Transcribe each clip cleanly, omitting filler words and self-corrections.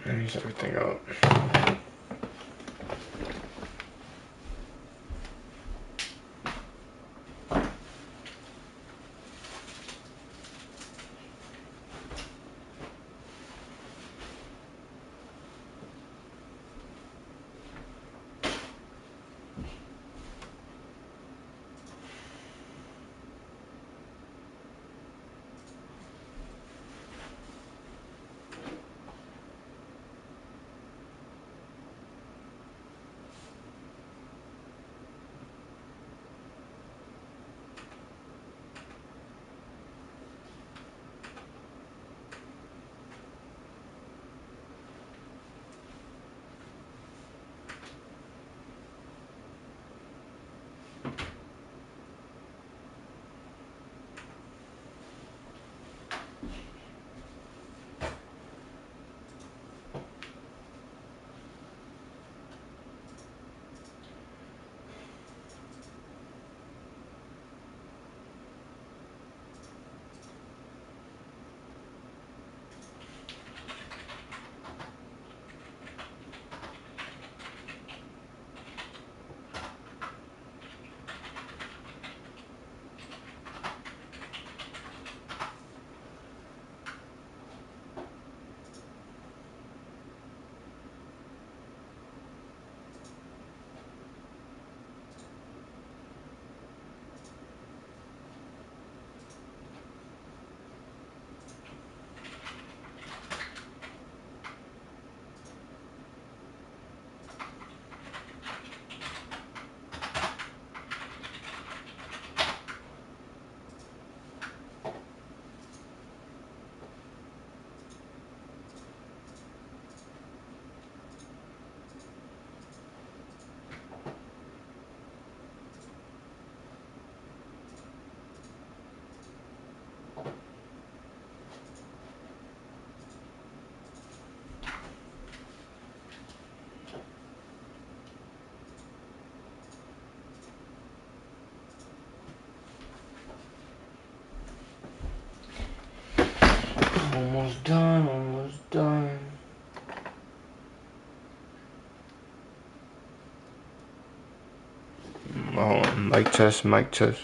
Let me set everything up. Almost done, almost done. Oh, mic test, mic test.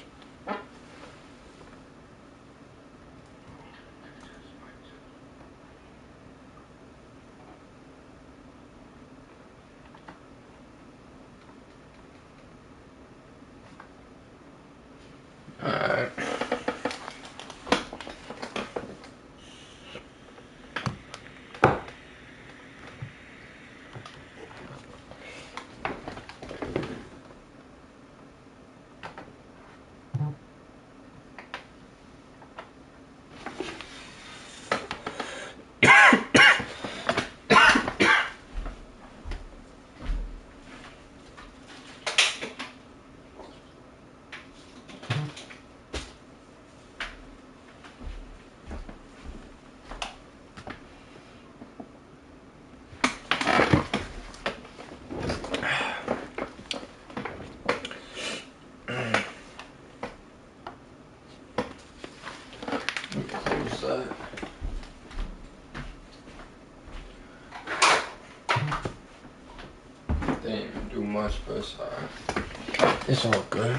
Alright. Close that. Didn't even do much, but it's alright. It's all good.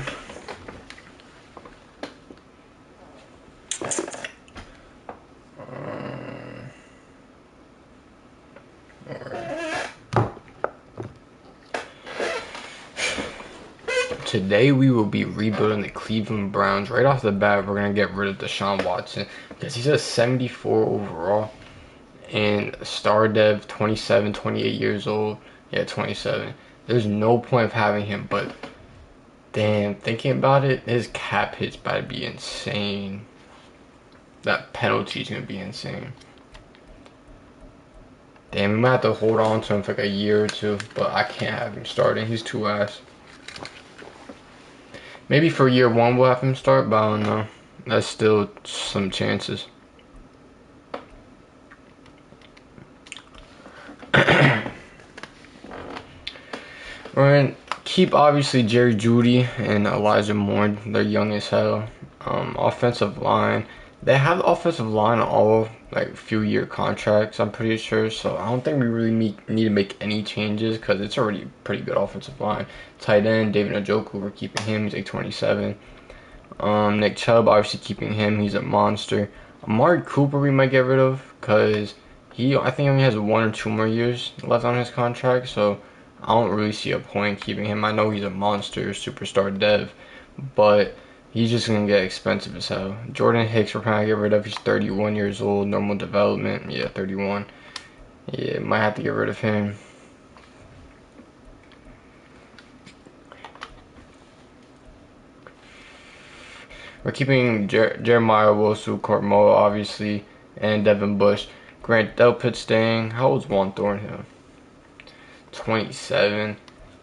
Today we will be rebuilding the Cleveland Browns. Right off the bat, we're going to get rid of Deshaun Watson because he's a 74 overall and star dev, 27, 28 years old. Yeah, 27. There's no point of having him, but damn, thinking about it, his cap hit's about to be insane. That penalty's going to be insane. Damn, we might have to hold on to him for like a year or two, but I can't have him starting. He's too ass. Maybe for year one we'll have him start, but I don't know. That's still some chances. We're gonna keep obviously Jerry Jeudy and Elijah Moore. They're young as hell. Offensive line, They have the offensive line all like few-year contracts, I'm pretty sure. So I don't think we really need to make any changes because it's already a pretty good offensive line. Tight end David Njoku, we're keeping him. He's like 27. Nick Chubb, obviously keeping him. He's a monster. Amari Cooper, we might get rid of because I think he only has 1 or 2 more years left on his contract. So I don't really see a point keeping him. I know he's a monster, superstar dev, but he's just gonna get expensive as hell. Jordan Hicks, we're gonna get rid of. He's 31 years old, normal development. Yeah, 31. Yeah, might have to get rid of him. We're keeping Jeremiah Wosu-Kormoa, obviously, and Devin Bush. Grant Delpit staying. How old's Juan Thornhill? 27.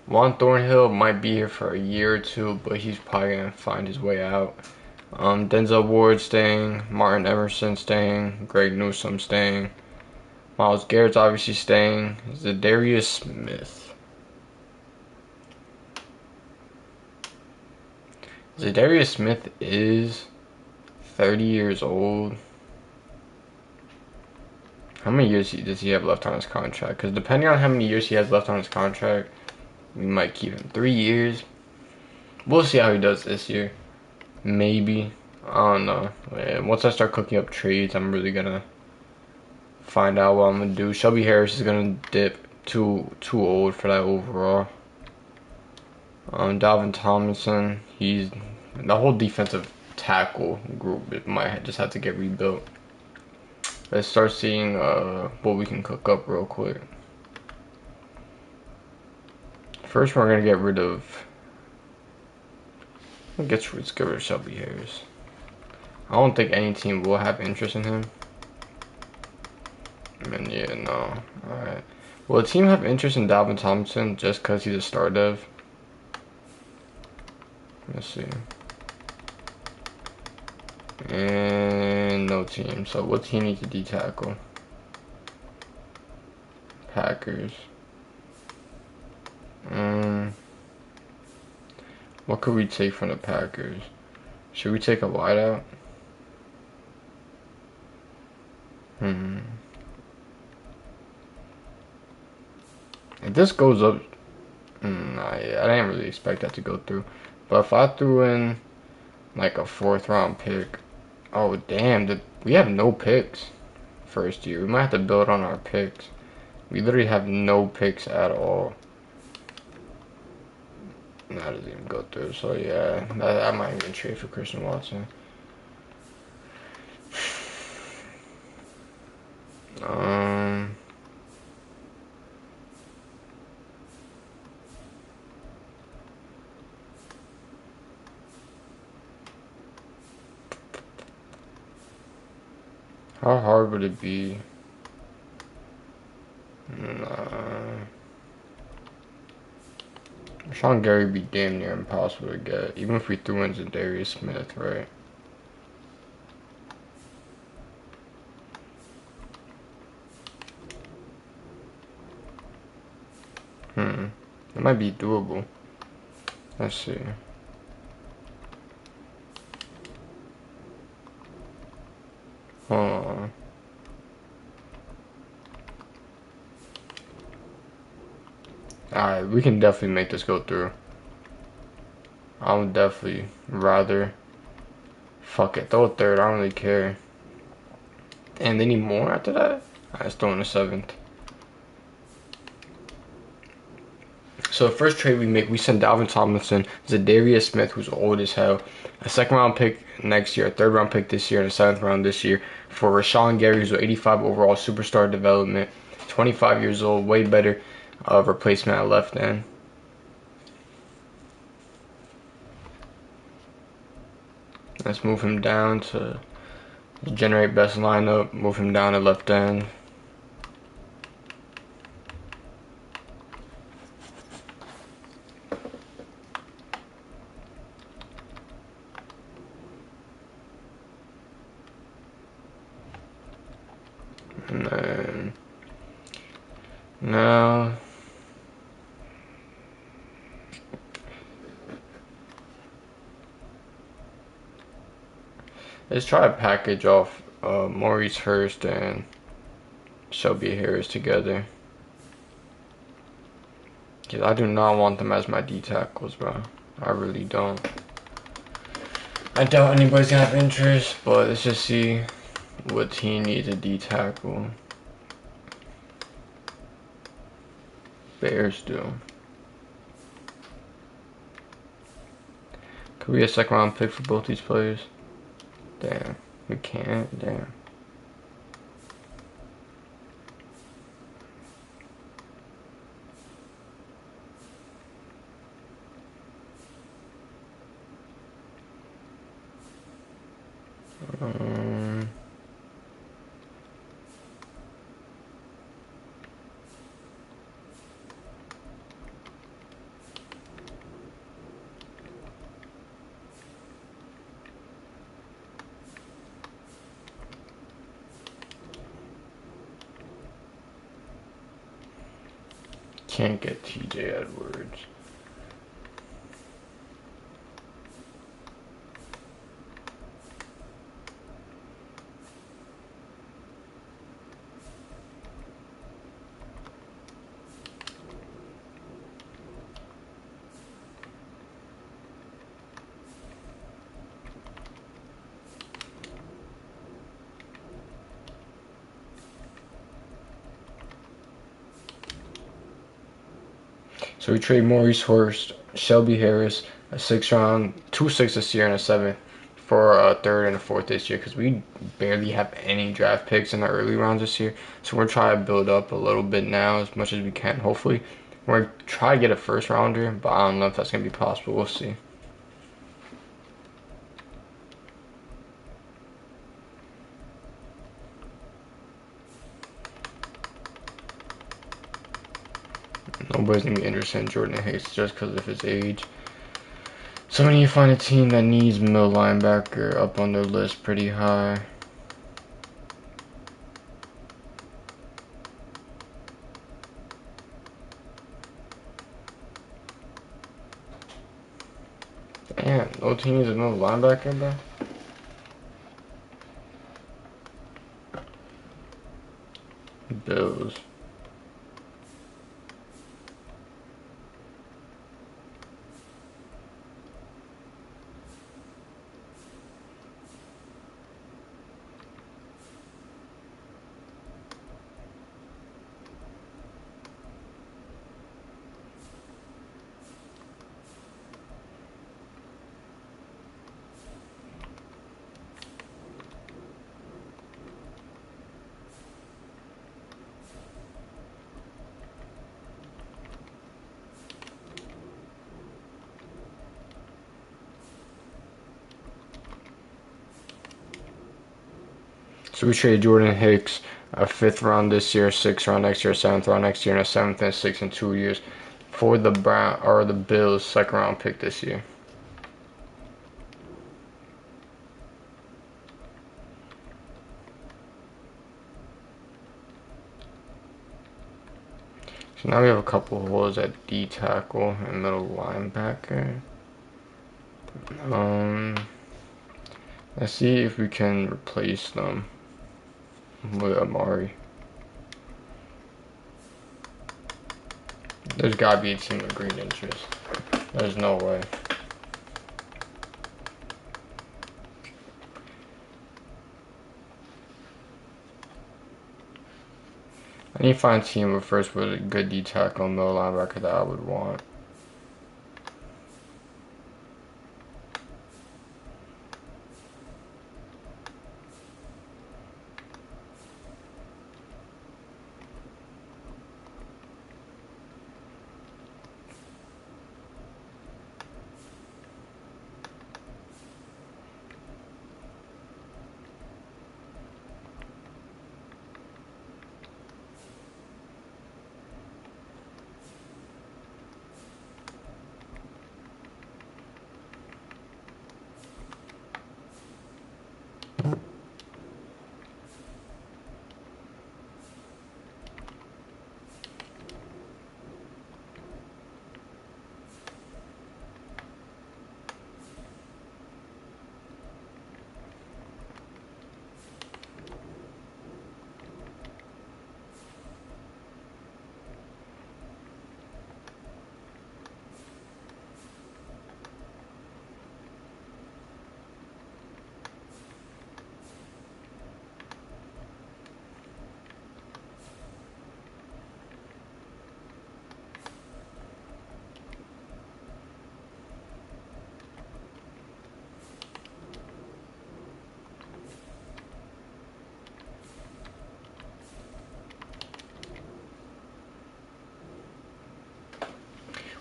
Juan Thornhill might be here for a year or two, but he's probably going to find his way out. Denzel Ward staying. Martin Emerson staying. Greg Newsome staying. Myles Garrett's obviously staying. Zadarius Smith. Zadarius Smith is 30 years old. How many years does he have left on his contract? Because depending on how many years he has left on his contract, we might keep him 3 years. We'll see how he does this year. Maybe. I don't know. And once I start cooking up trades, I'm really gonna find out what I'm gonna do. Shelby Harris is gonna dip. Too old for that overall. Dalvin Tomlinson, the whole defensive tackle group, it might just have to get rebuilt. Let's start seeing what we can cook up real quick. First, we're gonna get rid of. Let's get rid of Shelby Harris. I don't think any team will have interest in him. And yeah, no. Alright. Will a team have interest in Dalvin Tomlinson just because he's a star dev? Let's see. And no team. So what team needs to D-tackle? Packers. What could we take from the Packers? Should we take a wideout? If this goes up, nah, yeah, I didn't really expect that to go through. But if I threw in like a 4th round pick, oh damn, we have no picks first year. We might have to build on our picks. We literally have no picks at all. That doesn't even go through. So yeah, I might even trade for Christian Watson. How hard would it be? Nah. Sean Gary would be damn near impossible to get, even if we threw in Zadarius Smith, right? It might be doable. Let's see. Hold on. Alright, we can definitely make this go through. I would definitely rather. Fuck it, throw a 3rd, I don't really care. And they need more after that? Alright, let's throw in a 7th. So the first trade we make, we send Dalvin Tomlinson, Zadarius Smith, who's old as hell, a 2nd round pick next year, a 3rd round pick this year, and a 7th round this year for Rashawn Gary, who's 85 overall, superstar development, 25 years old, way better replacement at left end. Let's move him down to generate best lineup, move him down to left end. And then now Let's try to package off Maurice Hurst and Shelby Harris together. Because I do not want them as my D tackles, bro. I really don't. I doubt anybody's gonna have interest, but let's just see what team needs a D tackle. Bears do. Could we get a second round pick for both these players? Damn. We can't? Damn. Can't get TJ Edwards. So we trade Maurice Hurst, Shelby Harris, a 6th round, 2 6 this year and a 7th for a 3rd and a 4th this year because we barely have any draft picks in the early rounds this year. So we're trying to build up a little bit now as much as we can. Hopefully, we're gonna try to get a 1st rounder, but I don't know if that's gonna be possible. We'll see. Nobody's gonna be interested in Jordan Hicks just because of his age. So we need to find a team that needs middle linebacker up on their list pretty high. Damn, no team needs a middle linebacker, bro. Bills. So we traded Jordan Hicks, a 5th round this year, 6th round next year, 7th round next year, and a 7th and 6th in 2 years for the the Bills 2nd round pick this year. So now we have a couple holes at D tackle and middle linebacker. Let's see if we can replace them with Amari. There's gotta be a team with green interest. There's no way. I need to find a team with first with a good D tackle and middle linebacker that I would want.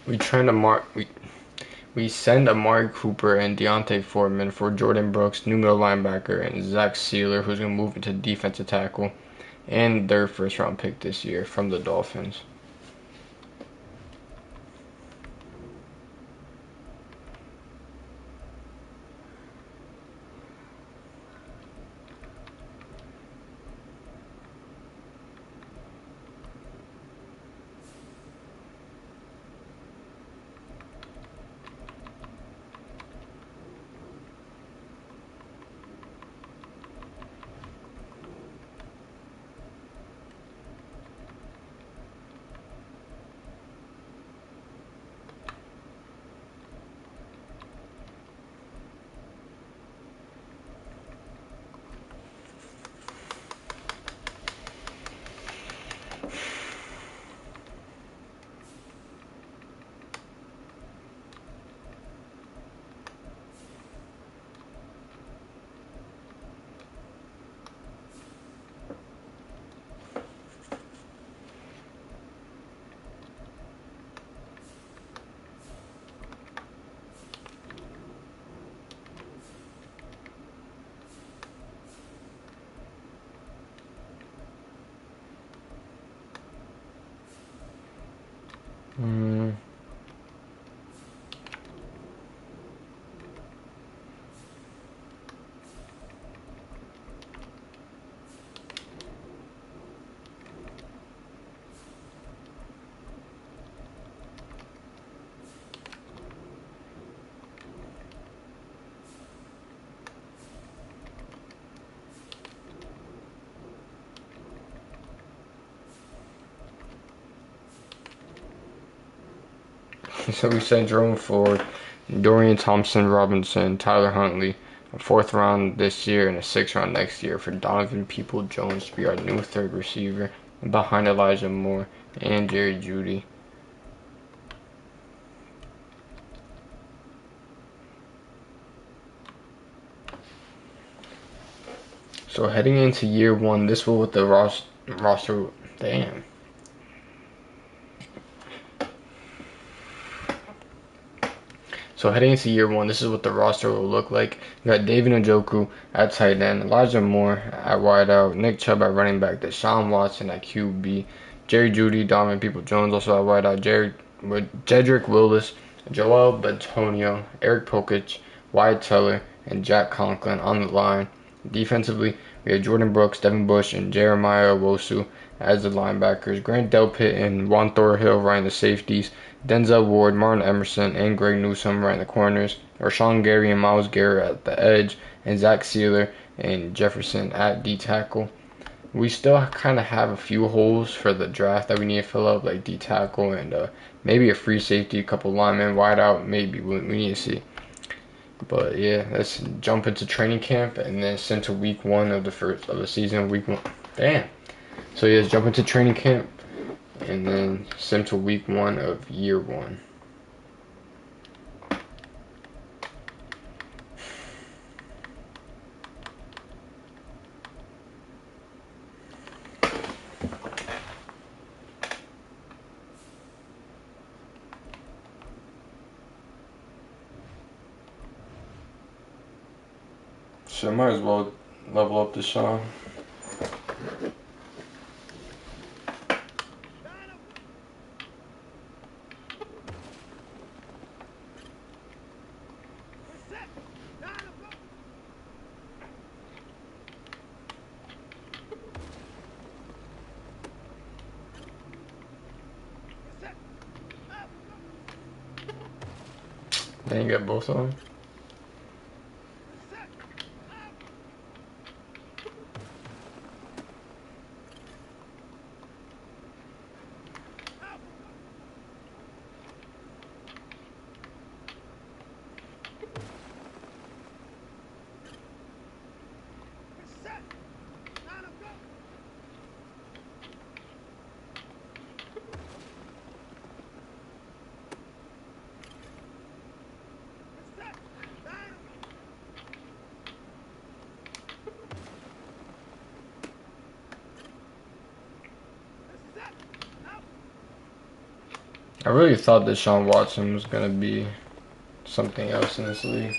We trying to we send Amari Cooper and Deontay Foreman for Jordan Brooks, new middle linebacker, and Zach Sealer, who's going to move into defensive tackle, and their first round pick this year from the Dolphins. So we sent Jerome Ford, Dorian Thompson-Robinson, Tyler Huntley, a fourth round this year and a sixth round next year for Donovan People-Jones to be our new third receiver, behind Elijah Moore and Jerry Jeudy. So heading into year one, this was what the roster. Damn. So heading into year one, this is what the roster will look like. We got David Njoku at tight end, Elijah Moore at wideout, Nick Chubb at running back, Deshaun Watson at QB, Jerry Jeudy, Donovan People-Jones also at wideout, Jedrick Willis, Joel Betonio, Eric Pokich, Wyatt Teller, and Jack Conklin on the line. Defensively, we have Jordan Brooks, Devin Bush, and Jeremiah Wosu as the linebackers. Grant Delpit and Juan Thorhill running the safeties. Denzel Ward, Martin Emerson, and Greg Newsome running the corners. Rashawn Gary and Myles Garrett at the edge. And Zach Sealer and Jefferson at D tackle. We still kind of have a few holes for the draft that we need to fill up, like D tackle and maybe a free safety, a couple linemen, wide out. Maybe we need to see. But yeah, let's jump into training camp and then send to week one of the season. Week one, damn. So yeah, let's jump into training camp and then send to week one of year one. So I might as well level up Deshaun. Then you got both of them. I really thought Deshaun Watson was gonna be something else in this league.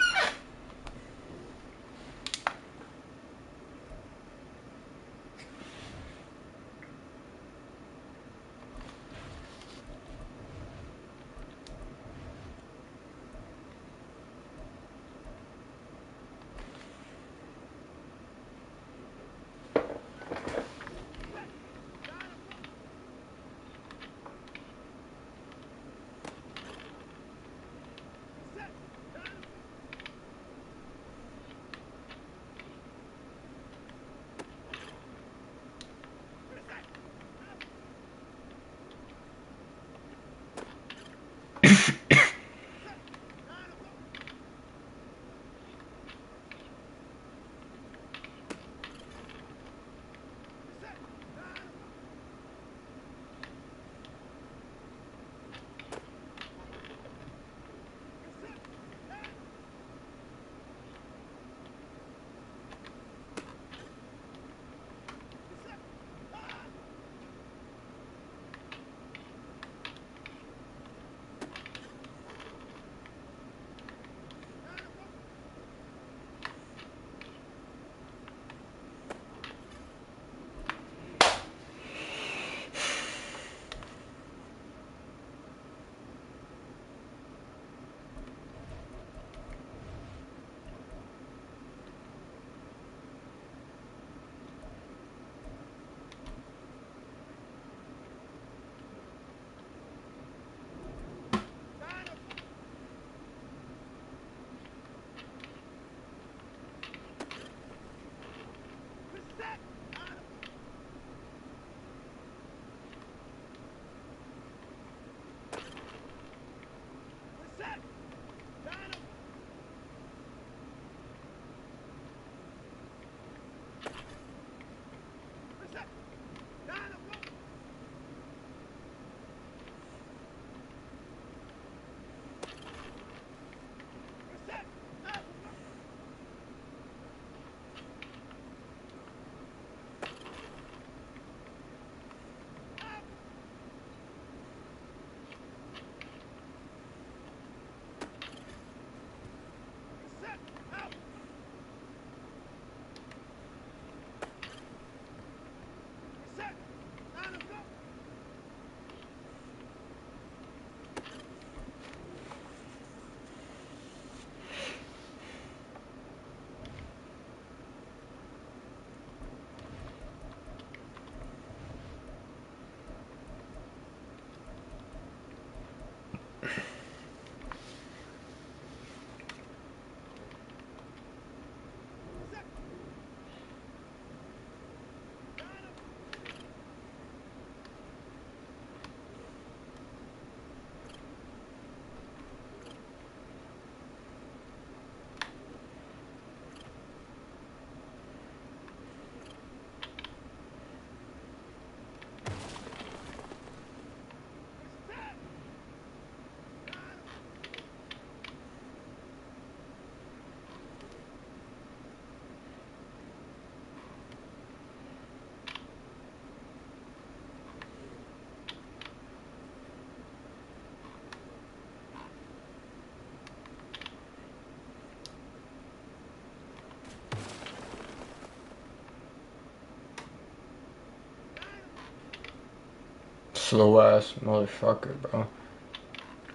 Slow ass motherfucker, bro.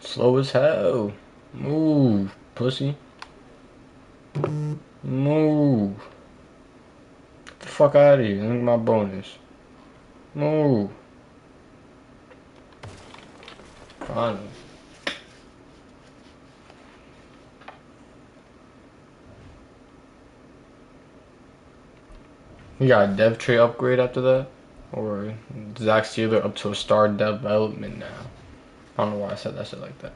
Slow as hell. Move, pussy. Move. Get the fuck out of here. Look at my bonus. Move. Finally. You got a dev tray upgrade after that? Or Zach Steeler up to a star development now? I don't know why I said that shit like that.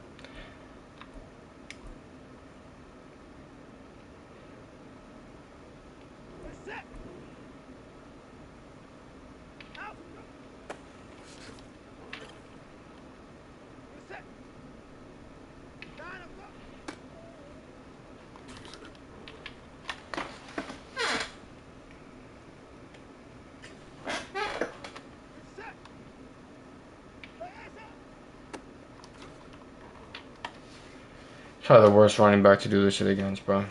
Probably the worst running back to do this shit against, bro.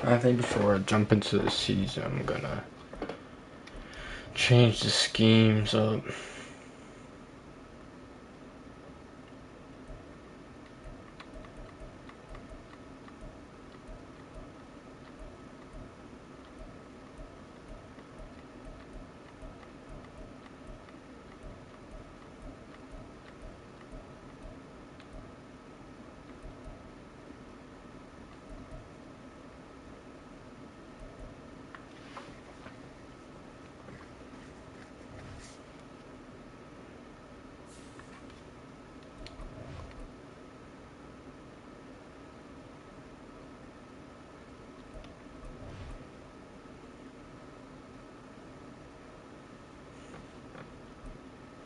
I think before I jump into the season, I'm gonna change the schemes up.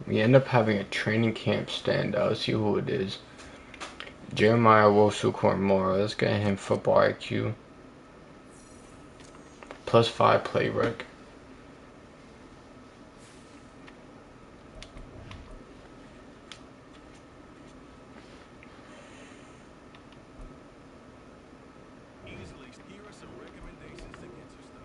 We end up having a training camp standout. Let's see who it is. Jeremiah Wosu-Koromora. Let's get him football IQ. +5 play rec. Here are some recommendations to get you started.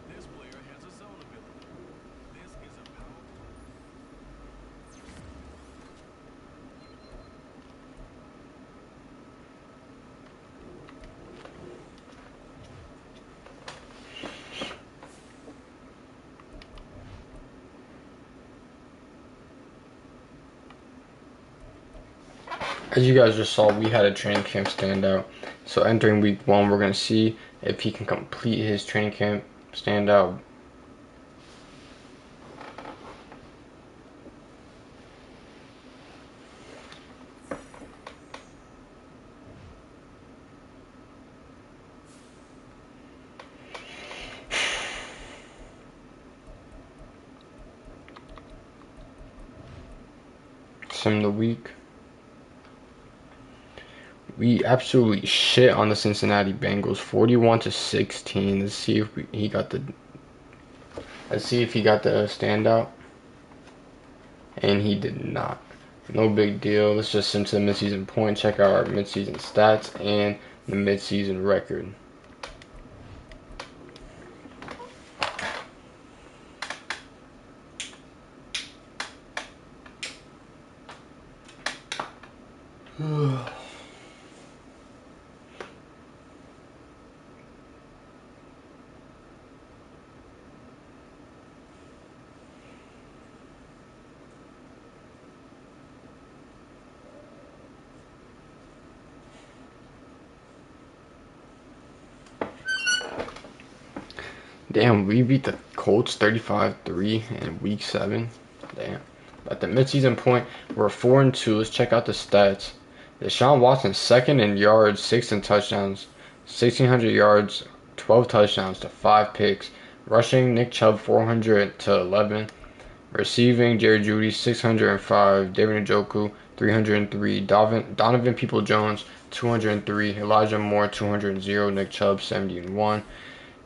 This player has a zone ability. This is a powerful. As you guys just saw, we had a training camp standout. So entering week 1, we're going to see if he can complete his training camp standout. Sim the week. We absolutely shit on the Cincinnati Bengals, 41-16. Let's see if he got the. Let's see if he got the standout, and he did not. No big deal. Let's just sim to the midseason point. Check out our midseason stats and the midseason record. Damn, we beat the Colts 35-3 in week 7. Damn. At the midseason point, we're 4-2. Let's check out the stats. Deshaun Watson second in yards, sixth in touchdowns, 1,600 yards, 12 touchdowns to 5 picks. Rushing, Nick Chubb 400 to 11. Receiving, Jerry Jeudy 605, David Njoku 303, Donovan People-Jones 203, Elijah Moore 200, Nick Chubb 71.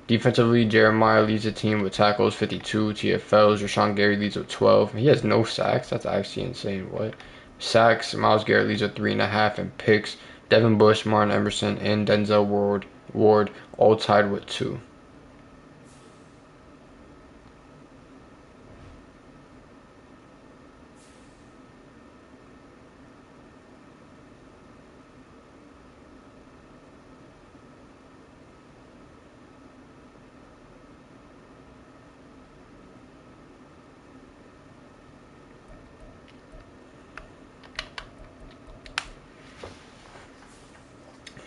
Defensively, Jeremiah leads the team with tackles 52, TFLs. Rashawn Gary leads with 12. He has no sacks. That's actually insane. What? Sacks, Myles Garrett leads with 3.5, and picks. Devin Bush, Martin Emerson, and Denzel Ward all tied with 2.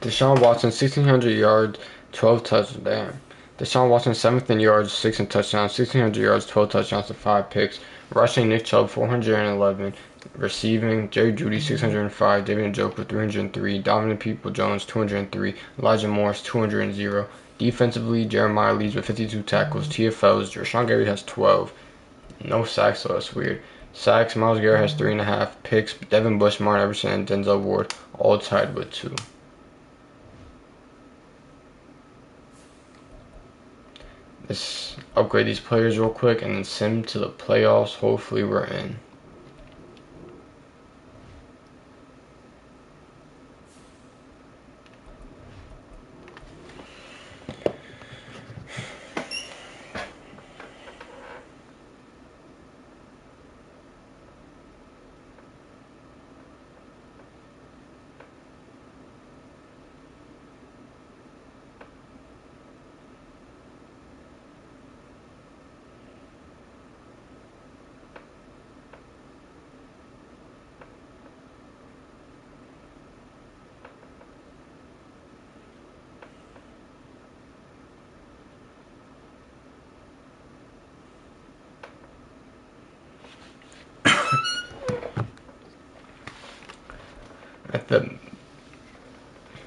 Deshaun Watson, 1,600 yards, 12 touchdowns. Damn. Deshaun Watson, 7th in yards, 6th in touchdowns, 1,600 yards, 12 touchdowns to 5 picks. Rushing, Nick Chubb, 411. Receiving, Jerry Jeudy, 605. David Njoku, 303. Donovan People-Jones, 203. Elijah Morris, 200. Defensively, Jeremiah leads with 52 tackles. TFLs, Rashawn Gary has 12. No sacks, so that's weird. Sacks, Myles Garrett has 3.5. Picks, Devin Bush, Martin Emerson, and Denzel Ward all tied with 2. Let's upgrade these players real quick and then sim to the playoffs. Hopefully we're in.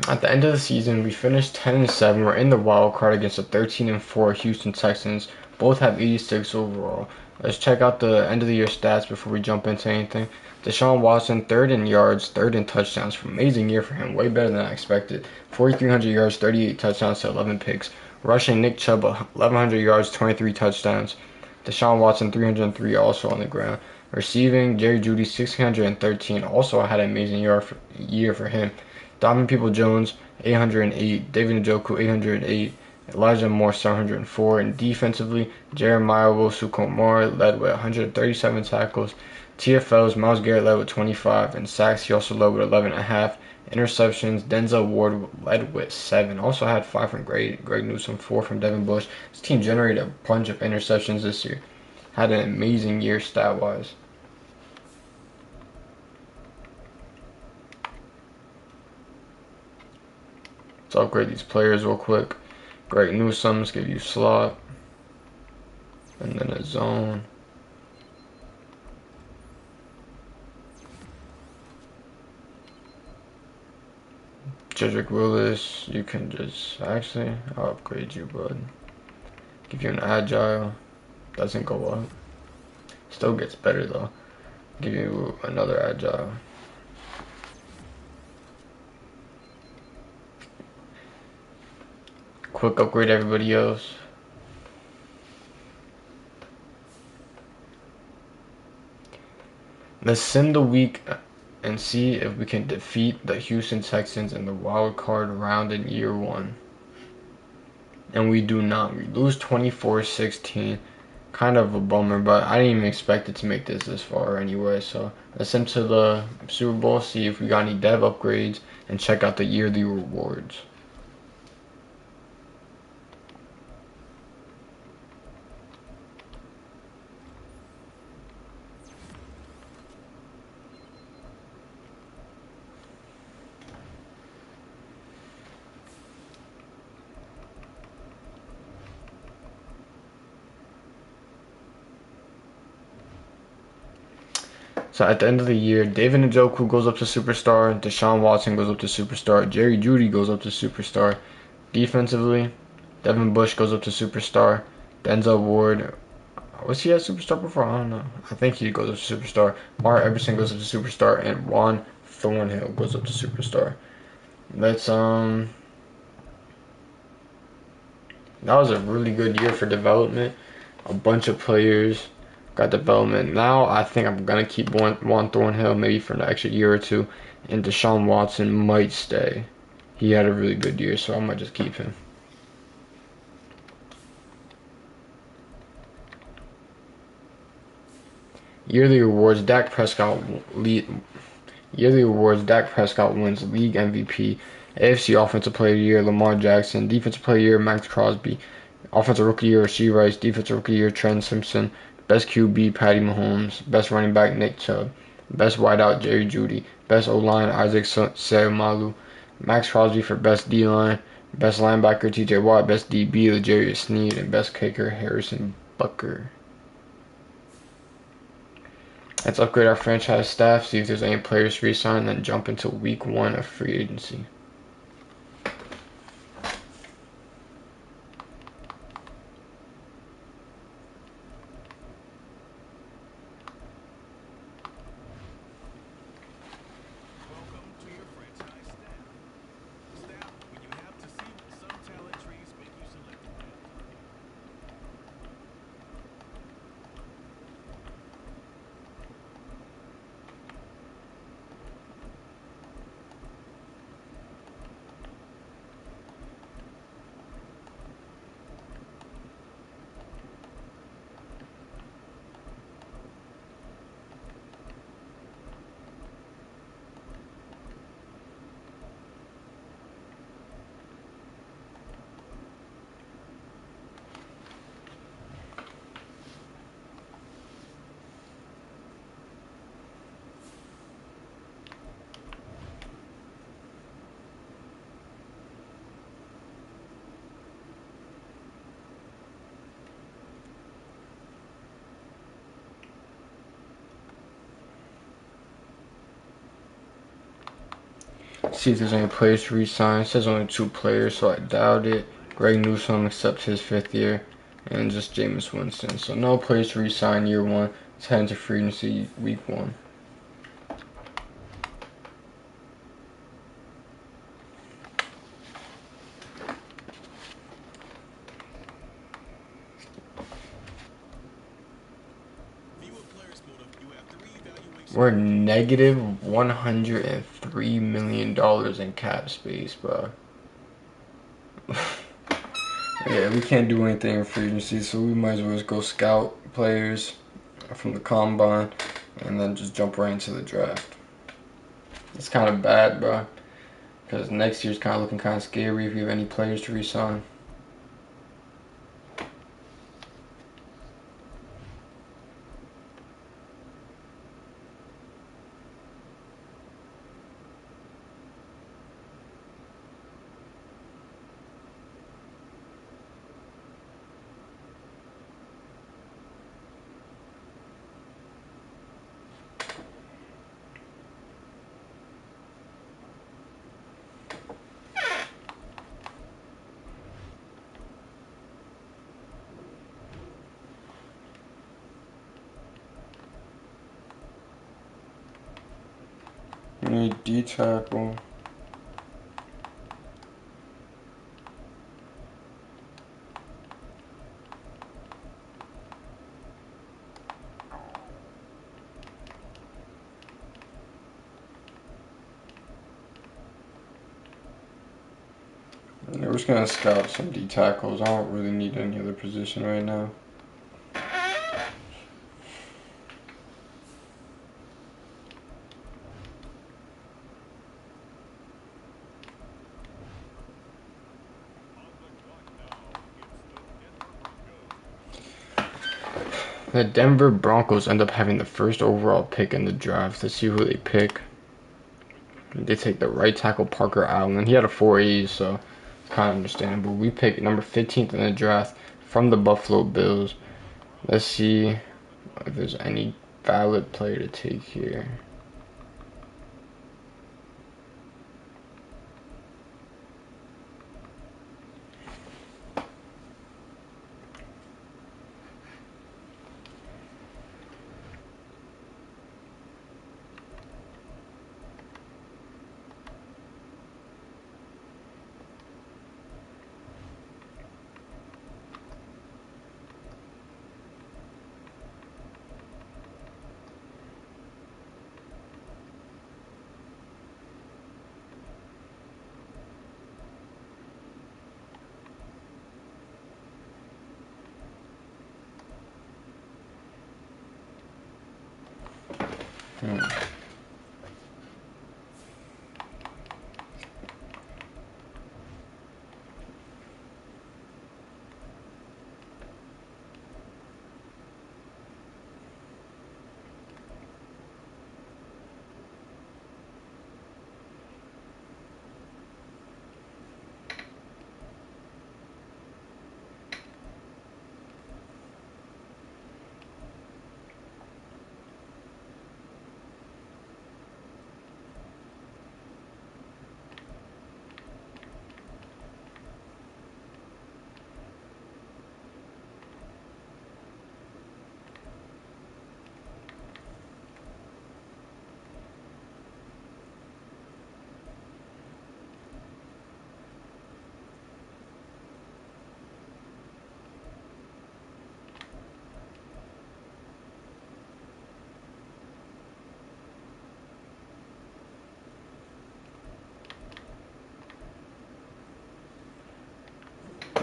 At the end of the season, we finished 10-7. We're in the wild card against the 13-4 Houston Texans. Both have 86 overall. Let's check out the end of the year stats before we jump into anything. Deshaun Watson, 3rd in yards, 3rd in touchdowns. Amazing year for him. Way better than I expected. 4,300 yards, 38 touchdowns to 11 picks. Rushing, Nick Chubb, 1,100 yards, 23 touchdowns. Deshaun Watson, 303, also on the ground. Receiving, Jerry Jeudy, 613, also had an amazing year for him. Donovan People-Jones, 808. David Njoku, 808. Elijah Moore, 704. And defensively, Jeremiah Owusu-Koramoah led with 137 tackles. TFLs, Myles Garrett led with 25. And sacks, he also led with 11.5. Interceptions, Denzel Ward led with 7. Also had 5 from Greg Newsome, 4 from Devin Bush. This team generated a bunch of interceptions this year. Had an amazing year stat-wise. Let's upgrade these players real quick. Greg Newsome, let's give you slot. And then a zone. Jedrick Willis, you can just, actually, I'll upgrade you, bud. Give you an agile. Doesn't go up. Still gets better though. Give you another agile. Quick upgrade everybody else. Let's sim the week and see if we can defeat the Houston Texans in the wild card round in year 1. And we do not. We lose 24-16. Kind of a bummer, but I didn't even expect it to make this far anyway. So let's sim to the Super Bowl, see if we got any dev upgrades, and check out the yearly rewards. So at the end of the year, David Njoku goes up to superstar, Deshaun Watson goes up to superstar, Jerry Jeudy goes up to superstar. Defensively, Devin Bush goes up to superstar, Denzel Ward, was he a superstar before? I don't know. I think he goes up to superstar. Mark Everson goes up to superstar, and Juan Thornhill goes up to superstar. That's that was a really good year for development. A bunch of players got development. Now I think I'm gonna keep Juan Thornhill maybe for an extra year or two, and Deshaun Watson might stay. He had a really good year, so I might just keep him. Yearly awards: Dak Prescott lead. Yearly awards: Dak Prescott wins league MVP, AFC Offensive Player of the Year Lamar Jackson, Defensive Player of the Year Max Crosby, Offensive Rookie of the Year Rasheed Rice, Defensive Rookie of the Year Trent Simpson, Best QB Patty Mahomes, Best Running Back Nick Chubb, Best Wideout Jerry Jeudy, Best O-Line Isaac Seumalo, Max Crosby for Best D-Line, Best Linebacker TJ Watt, Best DB L'Jarius Sneed, and Best Kicker Harrison Butker. Let's upgrade our franchise staff, see if there's any players to resign, and then jump into week 1 of free agency. Welcome to your franchise staff. Staff, when you have to see what some talent trees make you select a bad target. See if there's any players to resign. It says only 2 players, so I doubt it. Greg Newsome accepts his 5th year, and just Jameis Winston. So no players to resign year 1. Let's head into free agency week 1. Viewer players motive, you have 3 evaluations. We're negative $103 million in cap space, bro. Yeah, we can't do anything in free agency, so we might as well just go scout players from the combine and then just jump right into the draft. It's kind of bad, bro, because next year's kind of looking kind of scary if you have any players to resign. We need D tackle. Yeah, we're just gonna scout some D tackles. I don't really need any other position right now. The Denver Broncos end up having the first overall pick in the draft. Let's see who they pick. They take the right tackle Parker Allen. He had a 4.8, so it's kind of understandable. We pick number 15th in the draft from the Buffalo Bills. Let's see if there's any valid player to take here.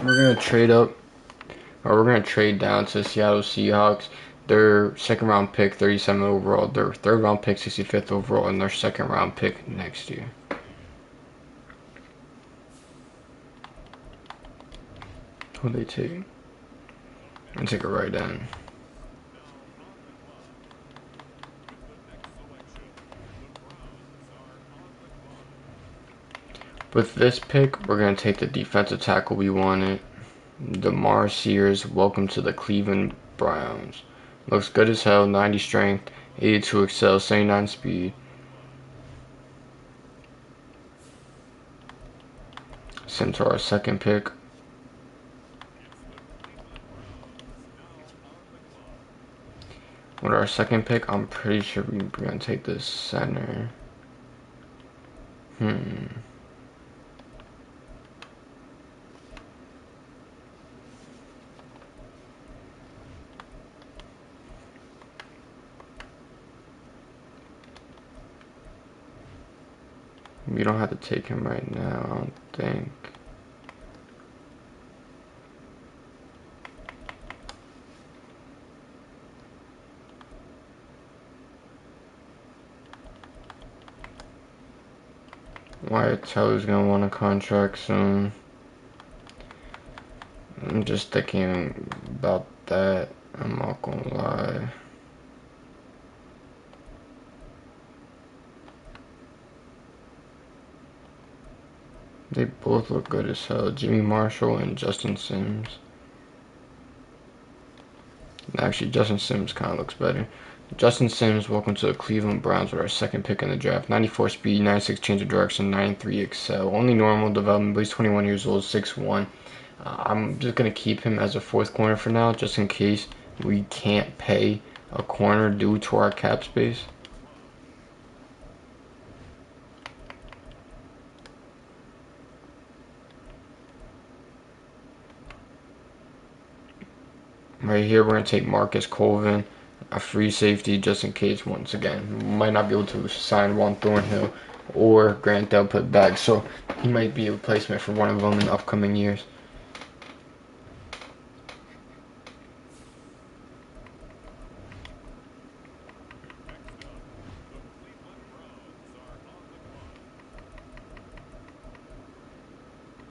We're gonna trade up, or we're gonna trade down to Seattle Seahawks. Their second round pick, 37 overall. Their third round pick, 65th overall, and their second round pick next year. Who they take? And take it right down. With this pick, we're going to take the defensive tackle we wanted. DeMar Sears, welcome to the Cleveland Browns. Looks good as hell, 90 strength, 82 excel, 79 speed. Sent to our second pick. With our second pick, I'm pretty sure we're going to take this center. We don't have to take him right now, I don't think. Wyatt Teller's gonna want a contract soon. I'm just thinking about that. I'm not gonna lie. They both look good as hell. Jimmy Marshall and Justin Sims. Actually, Justin Sims kind of looks better. Justin Sims, welcome to the Cleveland Browns with our second pick in the draft. 94 speed, 96 change of direction, 93 excel. Only normal development, but he's 21 years old, 6'1". I'm just going to keep him as a fourth corner for now, just in case we can't pay a corner due to our cap space. Right here, we're going to take Marcus Colvin, a free safety, just in case, once again. We might not be able to sign Juan Thornhill or Grant Delpit back, so he might be a replacement for one of them in upcoming years.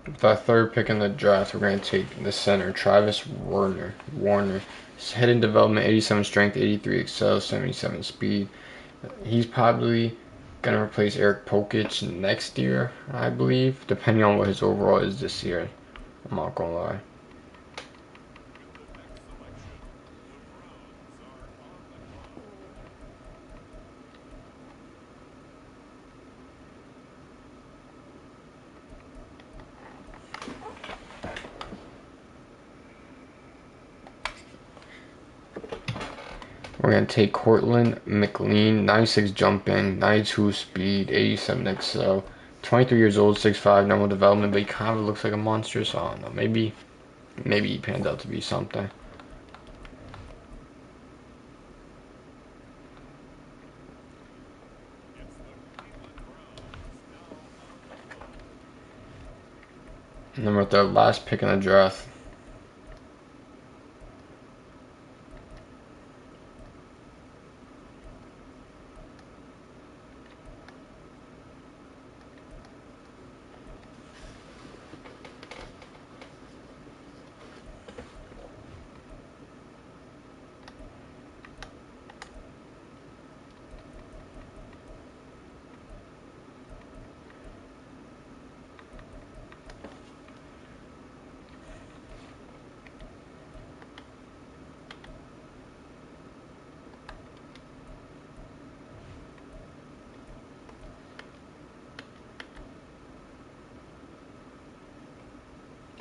With our third pick in the draft, we're going to take the center, Travis Warner. His head in development, 87 strength, 83 excel, 77 speed. He's probably going to replace Eric Pokich next year, I believe, depending on what his overall is this year. I'm not going to lie. We're going to take Cortland McLean, 96 jumping, 92 speed, 87 excel, 23 years old, 6'5", normal development, but he kind of looks like a monster, so I don't know. Maybe he pans out to be something. And then we're at the last pick in the draft.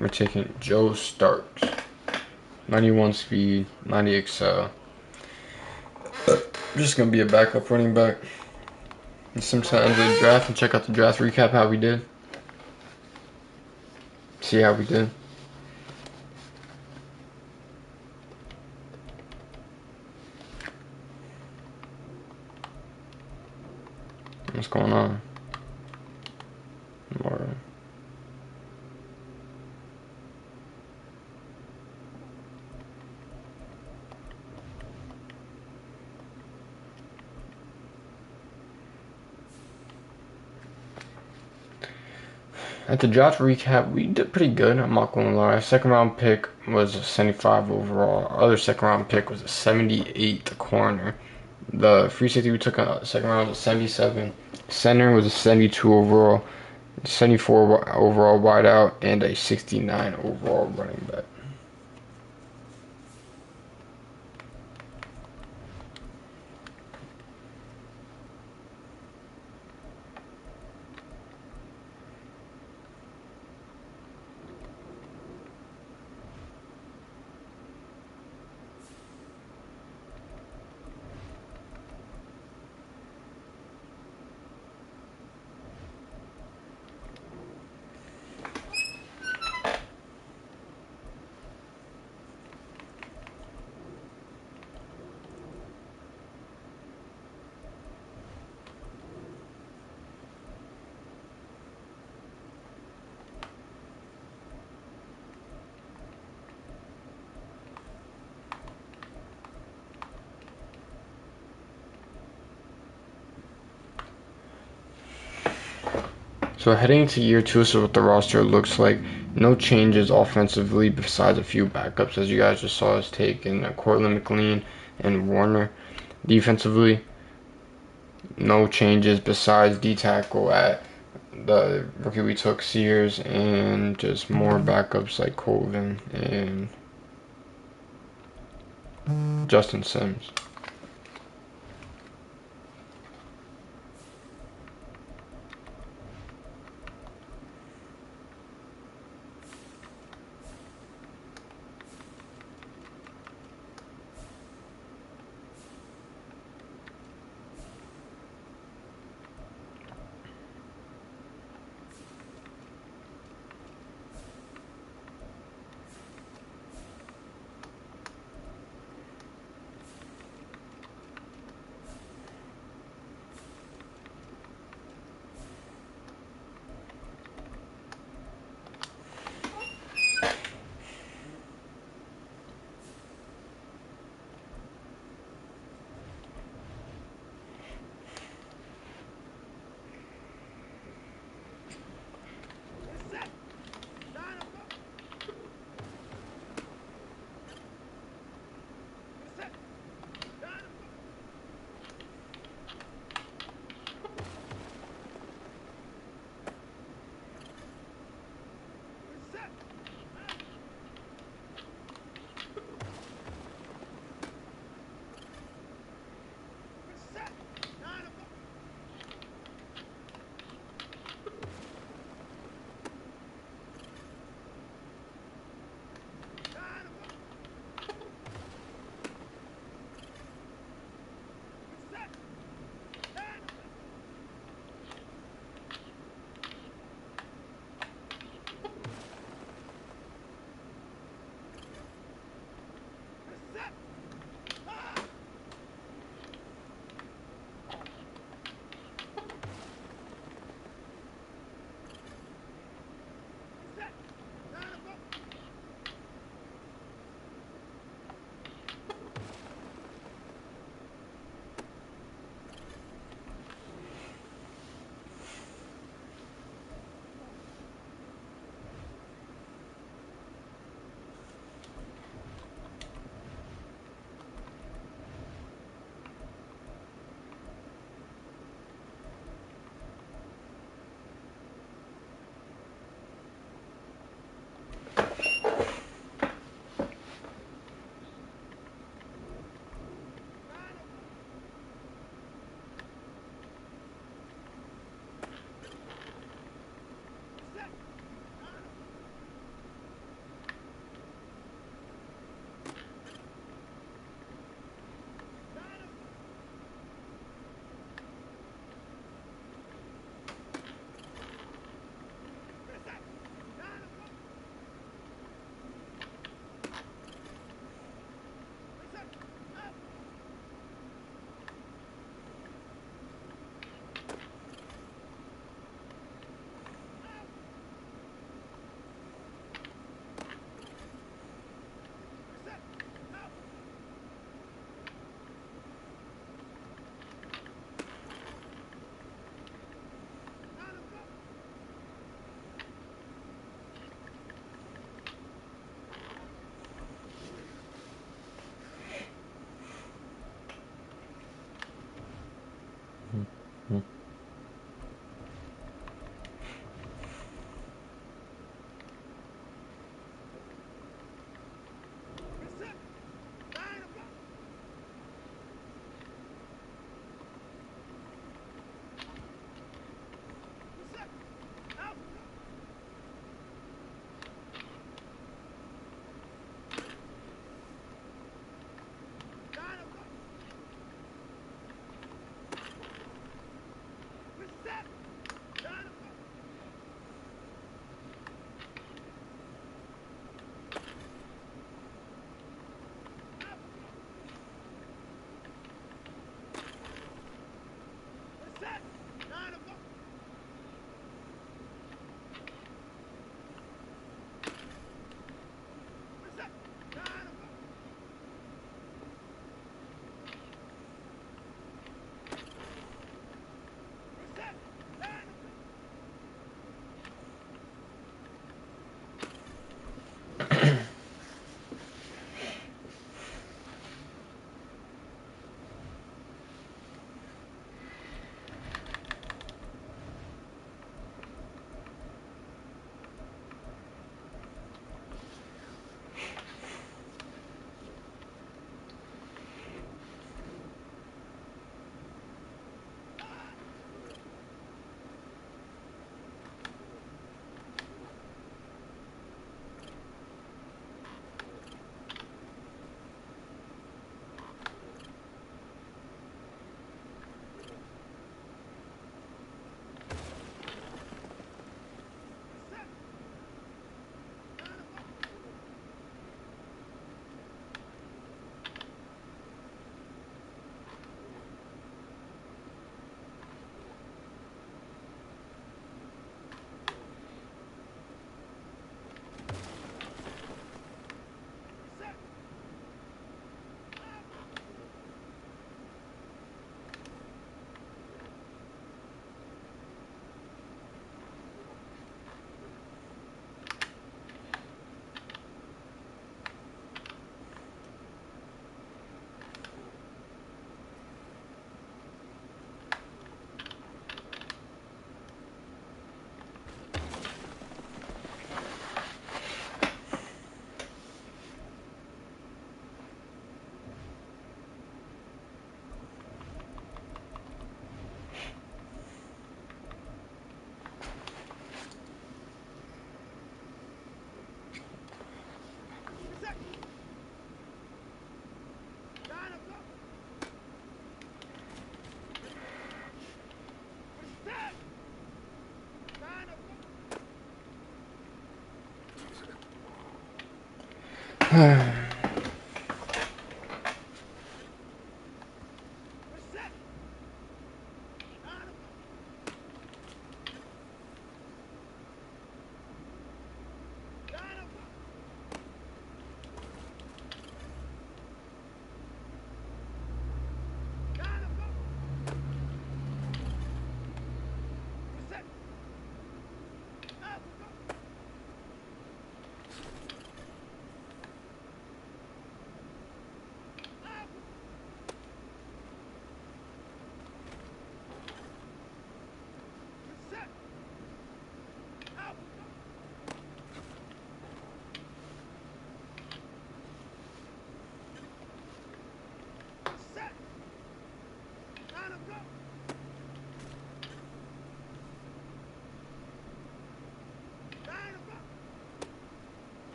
We're taking Joe Starks, 91 speed, 90 excel. Just gonna be a backup running back. And sometimes the draft and check out the draft recap how we did. See how we did. What's going on? More. At the draft recap, we did pretty good. I'm not gonna lie. Second round pick was a 75 overall. Our other second round pick was a 78 corner. The free safety we took on the second round was a 77. Center was a 72 overall, 74 overall wideout, and a 69 overall running back. So heading into year two, so what the roster looks like. No changes offensively besides a few backups, as you guys just saw us take in Cortland McLean and Warner. Defensively, no changes besides D tackle at the rookie we took, Sears, and just more backups like Colvin and Justin Sims.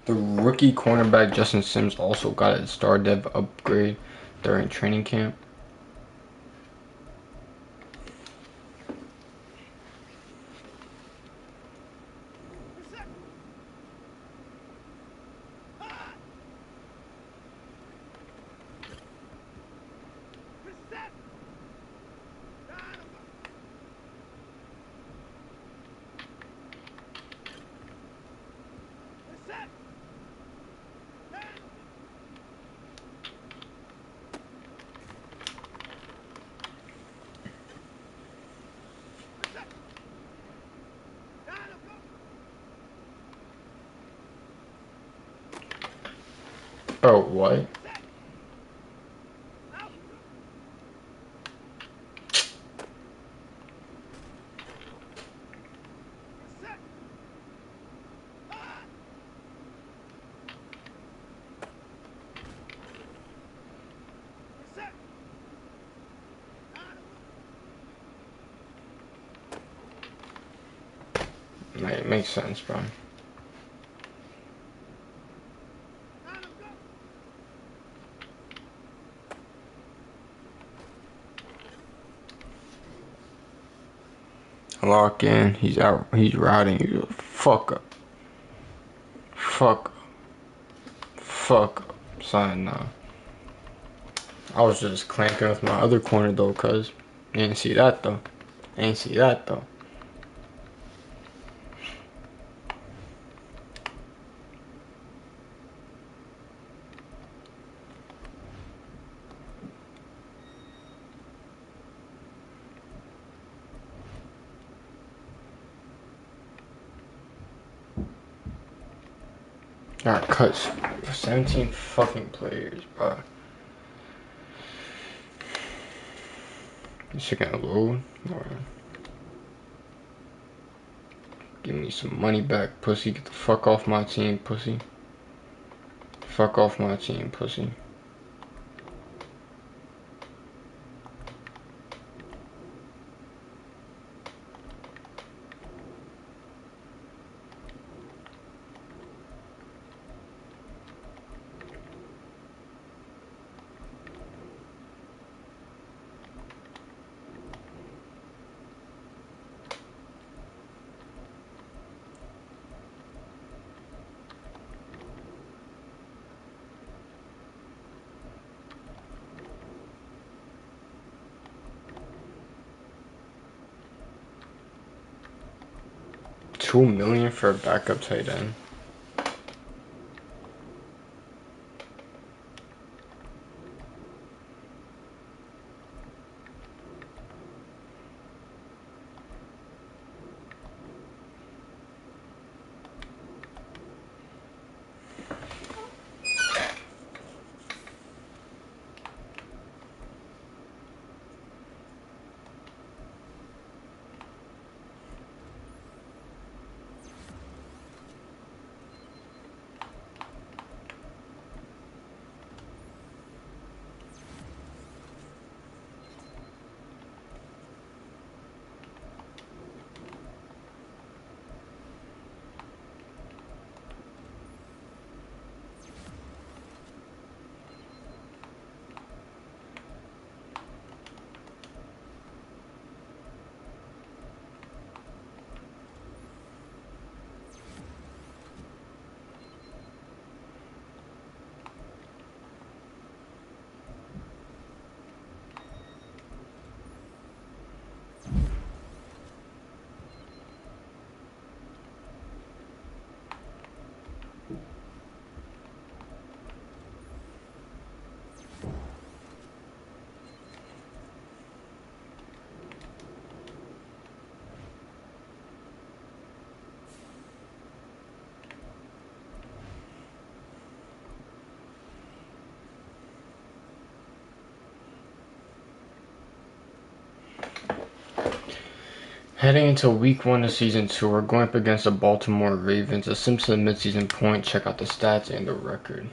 The rookie cornerback Justin Sims also got a star dev upgrade during training camp. Bro, what? It makes sense, bro. Lock in. He's out. He's routing you. Fuck up. Fuck up. Fuck up. Son, nah. I was just clanking with my other corner though, cuz. Ain't see that though. Ain't see that though. Got cut 17 fucking players, bro. This shit gonna load. Alright. Give me some money back, pussy. Get the fuck off my team, pussy. Fuck off my team, pussy. $2 million for a backup tight end. Heading into week 1 of season 2, we're going up against the Baltimore Ravens. A Simpson midseason point. Check out the stats and the record.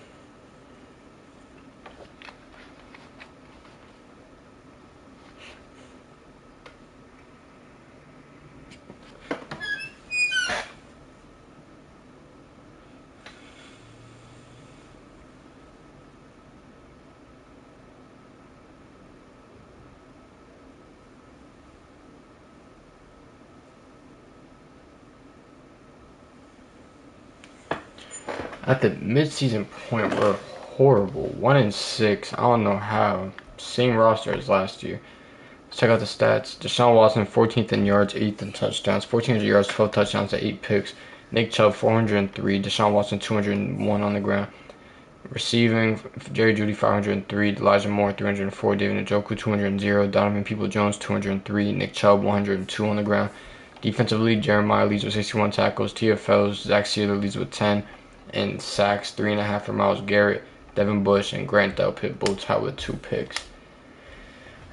At the midseason point, we're horrible. 1-6. I don't know how. Same roster as last year. Let's check out the stats. Deshaun Watson, 14th in yards, 8th in touchdowns. 1,400 yards, 12 touchdowns, 8 picks. Nick Chubb, 403. Deshaun Watson, 201 on the ground. Receiving, Jerry Jeudy, 503. Elijah Moore, 304. David Njoku, 200. Donovan Peoples-Jones, 203. Nick Chubb, 102 on the ground. Defensively, Jeremiah leads with 61 tackles. TFLs, Zach Sealer leads with 10. And sacks, 3.5 for Myles Garrett. Devin Bush and Grant Delpit both tied with 2 picks.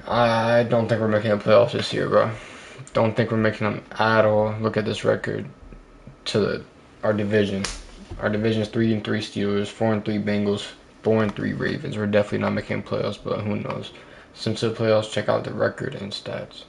I don't think we're making the playoffs this year, bro. Don't think we're making them at all. Look at this record to our division. Our division is 3-3 Steelers, 4-3 Bengals, 4-3 Ravens. We're definitely not making playoffs, but who knows? Since the playoffs, check out the record and stats.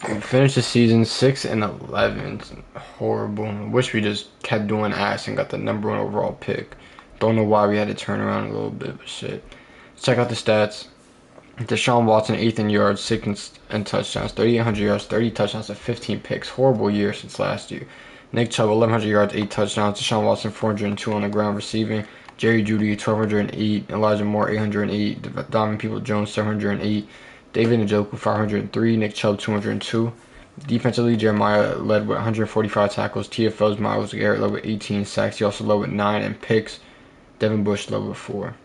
We finished the season 6-11. Horrible. Wish we just kept doing ass and got the #1 overall pick. Don't know why we had to turn around a little bit, but shit. Let's check out the stats. Deshaun Watson, 8th in yards, 6th in touchdowns, 3,800 yards, 30 touchdowns, and 15 picks. Horrible year since last year. Nick Chubb, 1,100 yards, 8 touchdowns. Deshaun Watson, 402 on the ground receiving. Jerry Jeudy, 1,208. Elijah Moore, 808. Donovan Peoples-Jones, 708. David Njoku 503, Nick Chubb 202. Defensively, Jeremiah led with 145 tackles. TFL's Myles Garrett led with 18 sacks. He also led with 9 and picks. Devin Bush led with 4.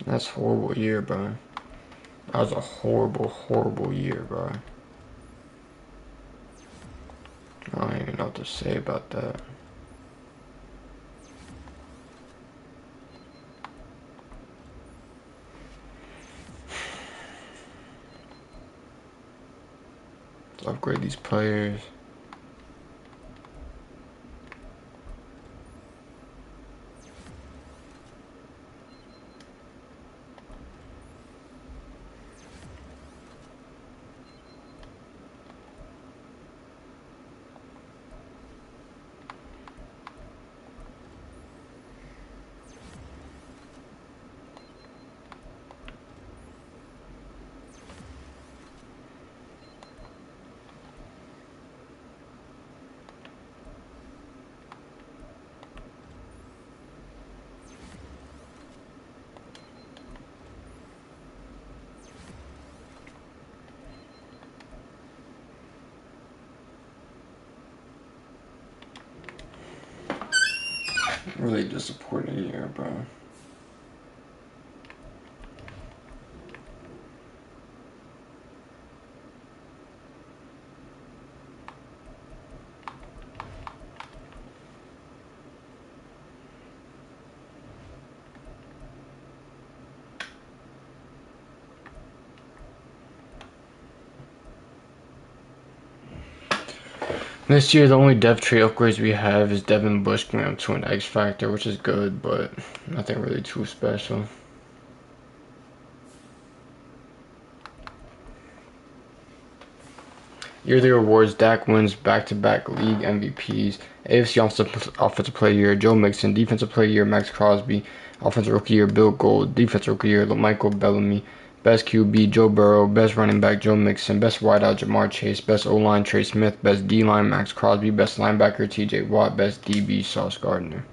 That's a horrible year, bro. That was a horrible, horrible year, bro. I don't even know what to say about that. Let's upgrade these players. Really disappointing year, bro. This year, the only dev trait upgrades we have is Devin Bush going up to an X Factor, which is good, but nothing really too special. Yearly rewards: Dak wins back-to-back league MVPs. AFC Offensive Player Year: Joe Mixon. Defensive Player Year: Max Crosby. Offensive Rookie Year: Bill Gold. Defensive Rookie Year: Michael Bellamy. Best QB: Joe Burrow. Best running back: Joe Mixon. Best wideout: Jamar Chase. Best O-line: Trey Smith. Best D-line: Max Crosby. Best linebacker: TJ Watt. Best DB: Sauce Gardner.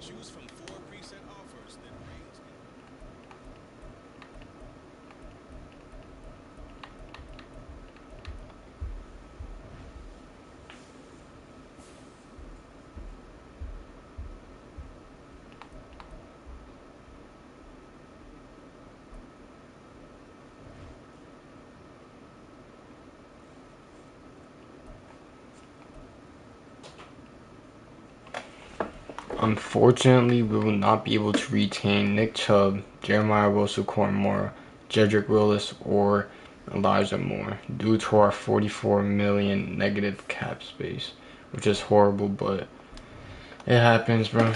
Choose from 4 preset offers that range. Unfortunately, we will not be able to retain Nick Chubb, Jeremiah Wilson-Cormora, Jedrick Willis, or Elijah Moore due to our 44 million negative cap space, which is horrible, but It happens, bro.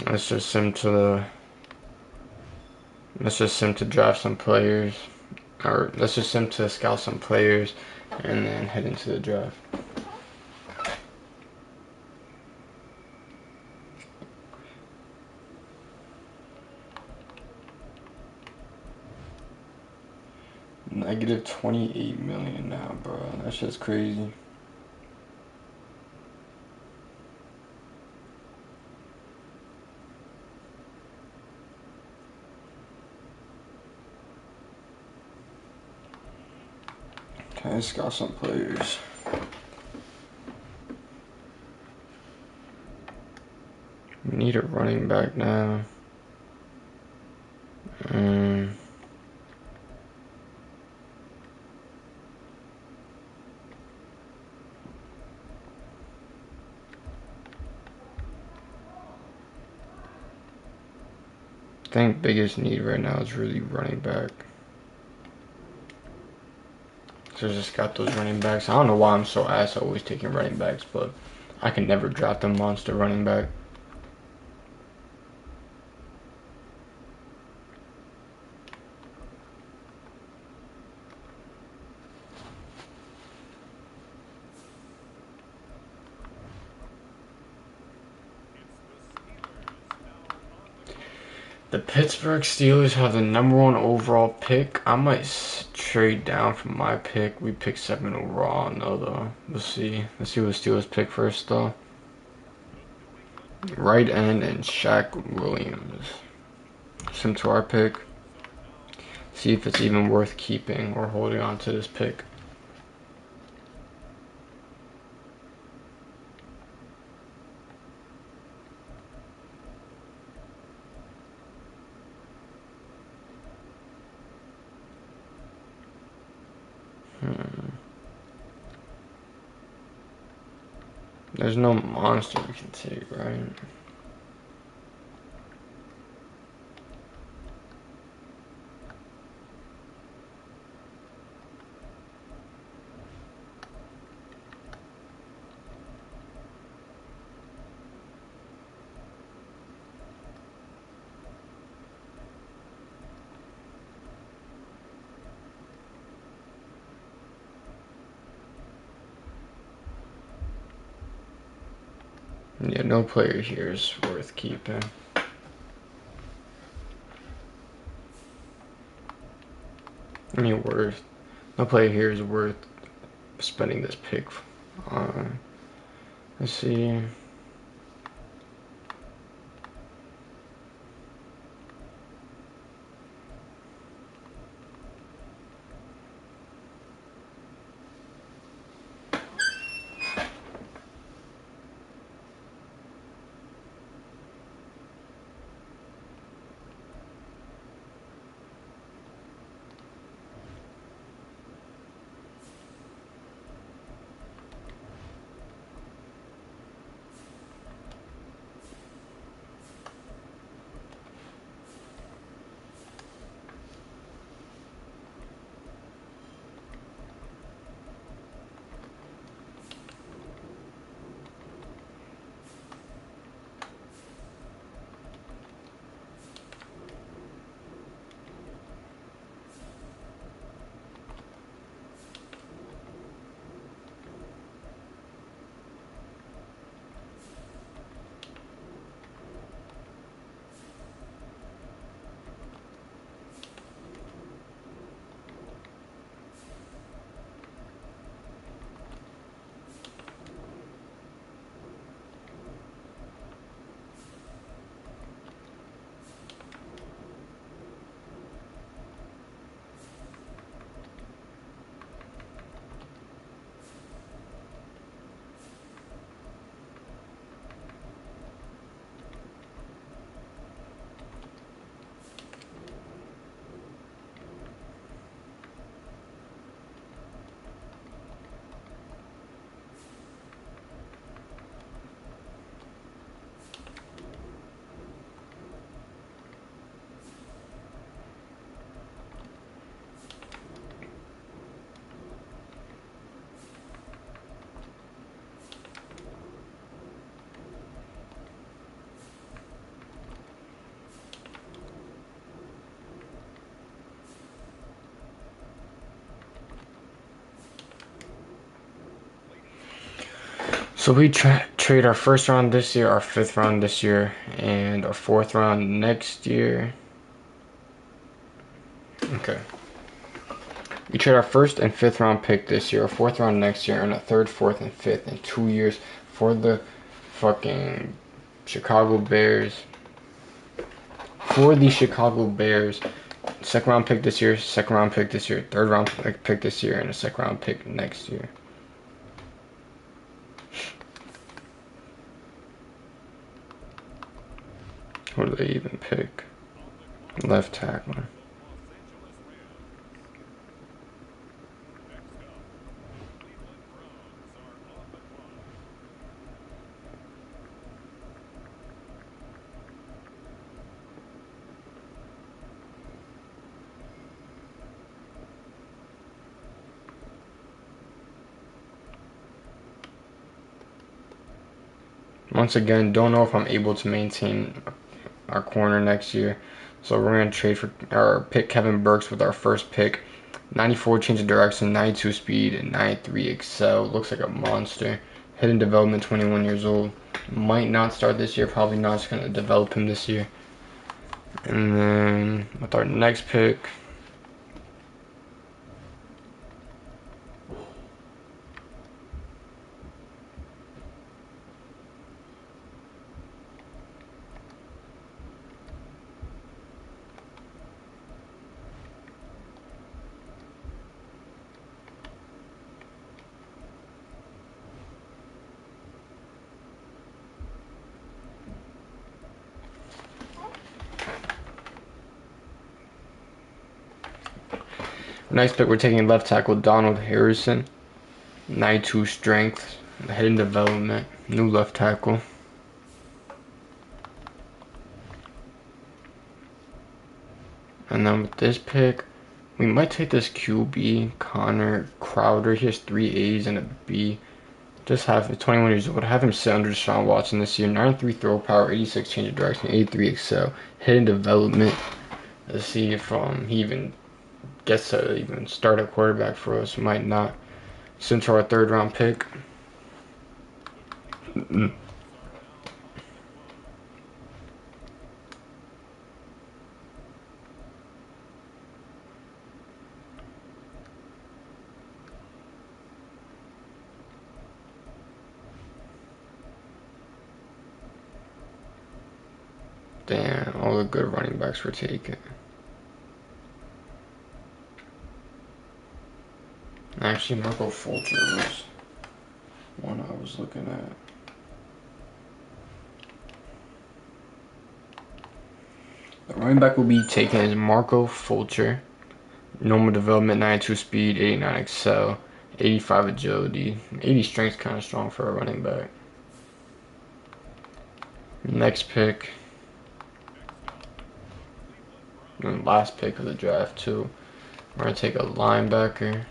Let's just sim to the. Let's just sim to draft some players, or let's just sim to scout some players, and then head into the draft. Negative 28 million now, bro. That's just crazy. Okay, let's scout some players. We need a running back now. I think biggest need right now is really running back. So just got those running backs. I don't know why I'm so ass always taking running backs, but I can never draft a monster running back. The Pittsburgh Steelers have the #1 overall pick. I might trade down from my pick. We pick 7 overall. No, though. We'll see. Let's see what the Steelers pick first, though. Right end and Shaq Williams. Sim to our pick. See if it's even worth keeping or holding on to this pick. There's no monster we can take, right? Yeah, no player here is worth keeping. I mean, worth. No player here is worth spending this pick on. Let's see. So we trade our first round this year, our fifth round this year, and our fourth round next year. Okay. We trade our first and fifth round pick this year, our fourth round next year, and a third, fourth, and fifth in 2 years for the fucking Chicago Bears. For the Chicago Bears. Second round pick this year, second round pick this year, third round pick this year, and a second round pick next year. What do they even pick? Left tackle. Once again, don't know if I'm able to maintain our corner next year. So we're going to trade for our pick Kevin Burks with our first pick. 94 change of direction, 92 speed, and 93 excel. Looks like a monster. Hidden development, 21 years old. Might not start this year, probably not. Just going to develop him this year. And then with our next pick, we're taking left tackle Donald Harrison. 92 strength, hidden development, new left tackle. And then with this pick, we might take this QB, Connor Crowder. He has 3 A's and a B. Just have him, 21 years old. Have him sit under Deshaun Watson this year. 93 throw power, 86 change of direction, 83 excel. Hidden development. Let's see if he even gets to even start a quarterback for us. Might not. Since our third round pick. Damn, all the good running backs were taken. Actually, Marco Fulcher was one I was looking at. The running back will be taken is Marco Fulcher. Normal development, 92 speed, 89 excel, 85 agility, 80 strength, kind of strong for a running back. Next pick. And last pick of the draft, too. We're going to take a linebacker.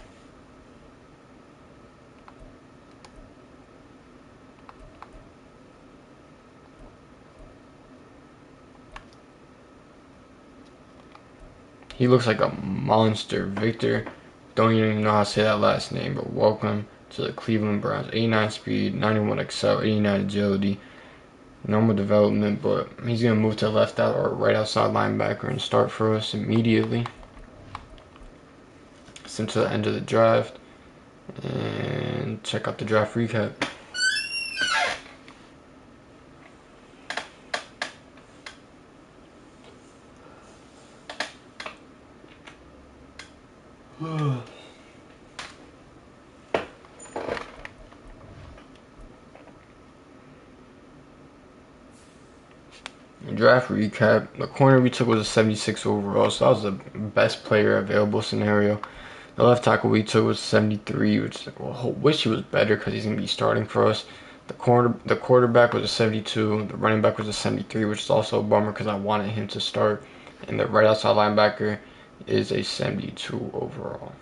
He looks like a monster. Victor, don't even know how to say that last name, but welcome to the Cleveland Browns. 89 speed, 91 excel, 89 agility, normal development, but he's going to move to left out or right outside linebacker and start for us immediately. Since the end of the draft. And check out the draft recap. Draft recap. The corner we took was a 76 overall, so that was the best player available scenario. The left tackle we took was 73, which wish he was better because he's gonna be starting for us. The quarterback was a 72. The running back was a 73, which is also a bummer because I wanted him to start. And the right outside linebacker is a 72 overall.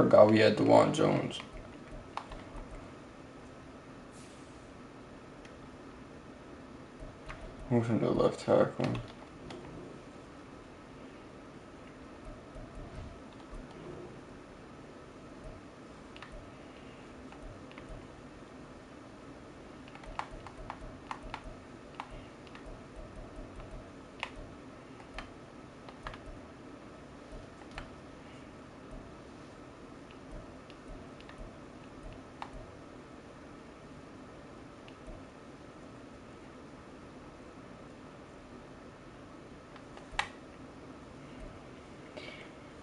Forgot we had DeJuan Jones. Moving to left tackle.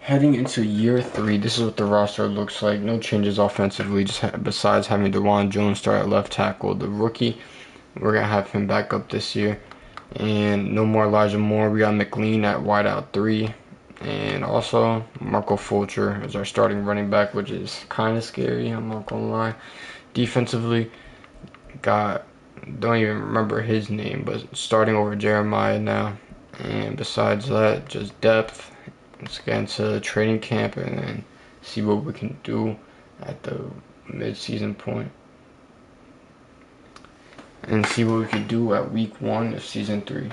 Heading into year 3, this is what the roster looks like. No changes offensively, just besides having DeJuan Jones start at left tackle. The rookie, we're going to have him back up this year. And no more Elijah Moore. We got McLean at wideout 3. And also, Marco Fulcher is our starting running back, which is kind of scary, I'm not going to lie. Defensively, got, don't even remember his name, but starting over Jeremiah now. And besides that, just depth. Let's get into training camp and then see what we can do at the mid-season point. And see what we can do at week 1 of season 3.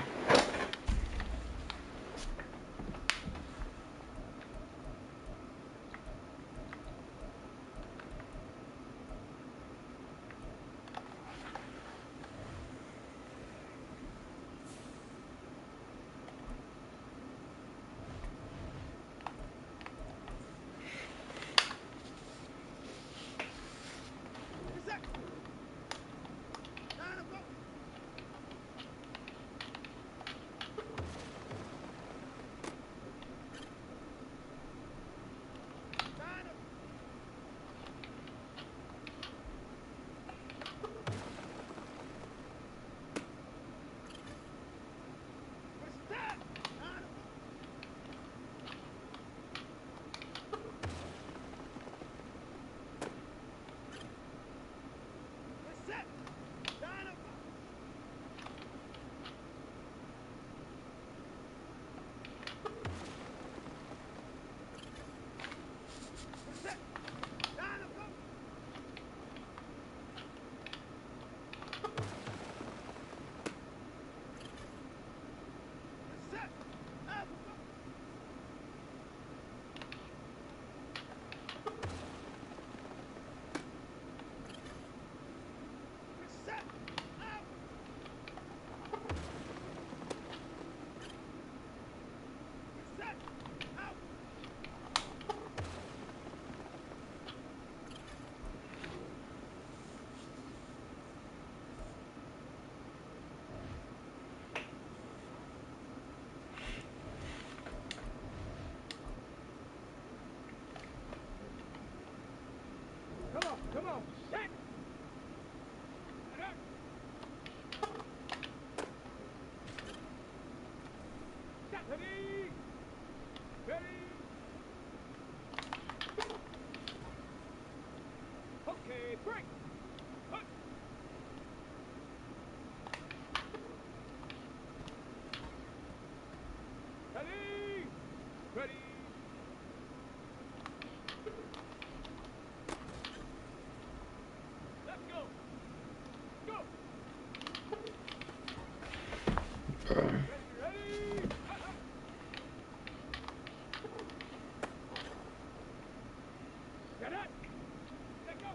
Come on, set! Ready! Ready! Okay, break! Hut! Ready! Ready! Let's go! Go! Ready, ready! Get it! Let go!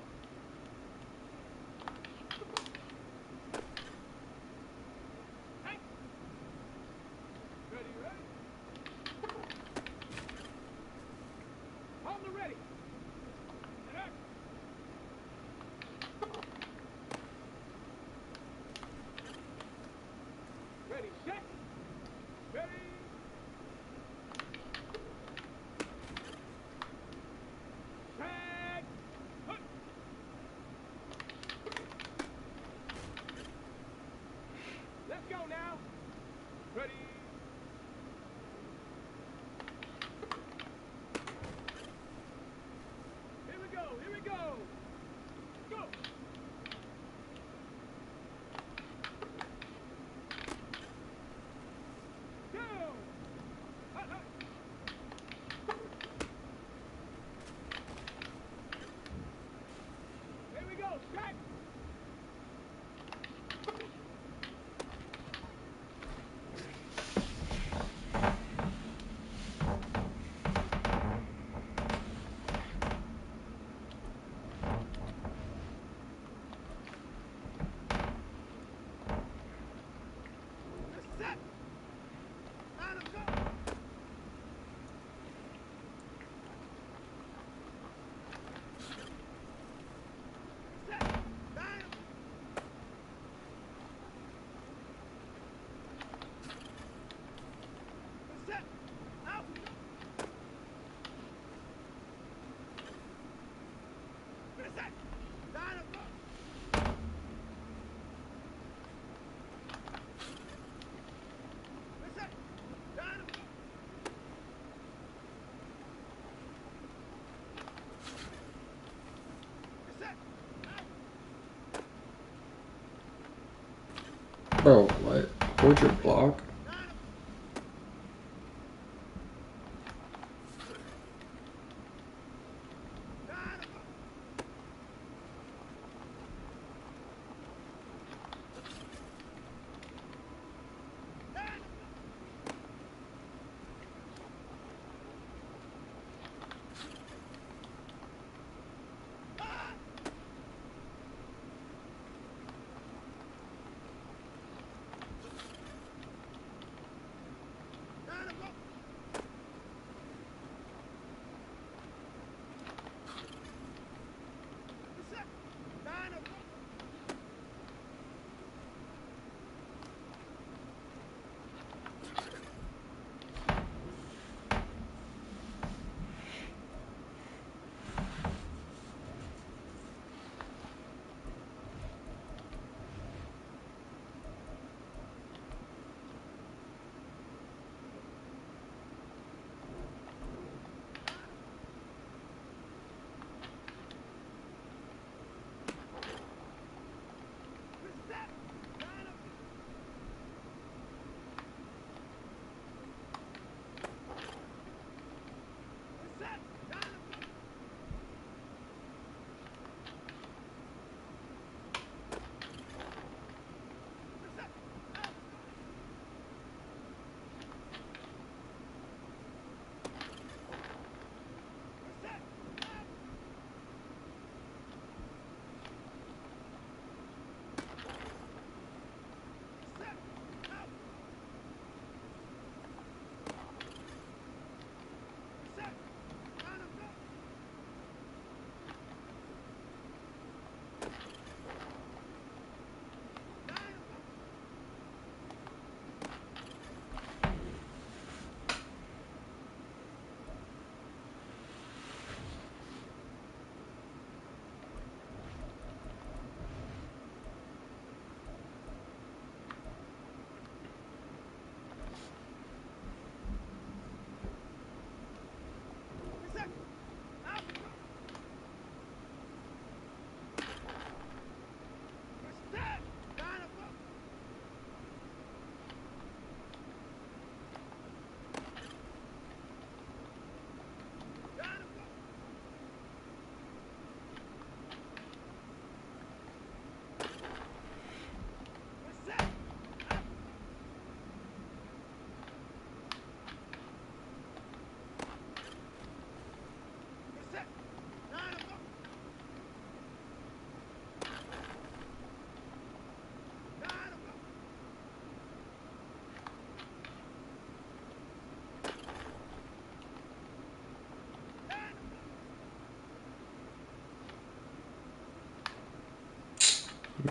Bro, what? Hold your block?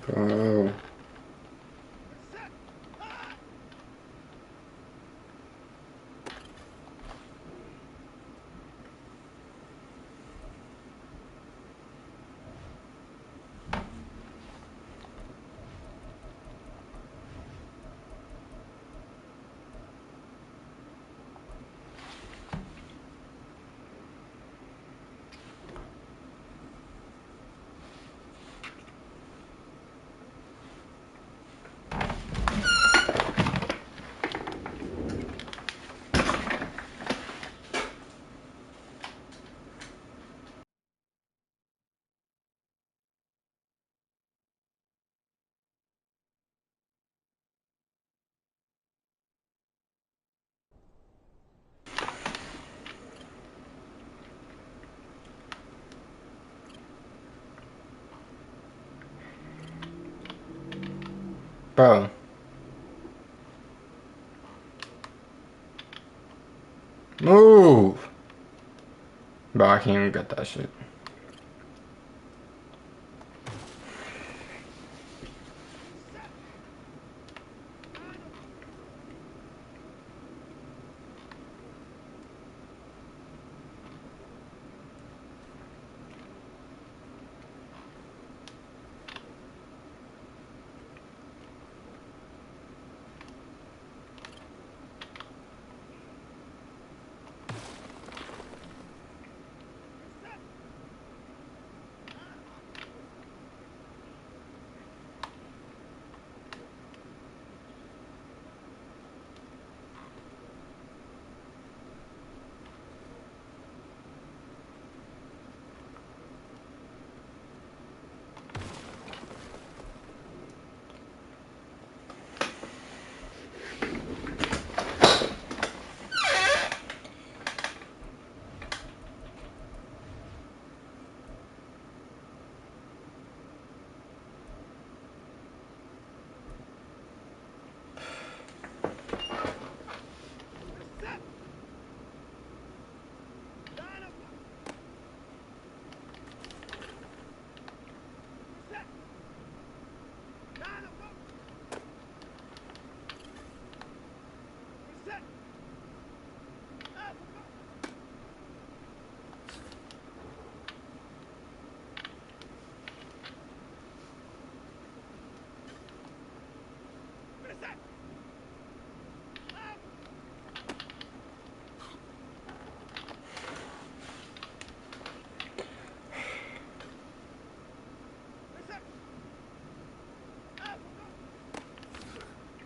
Bro. Bro. Move! Bro, I can't even get that shit.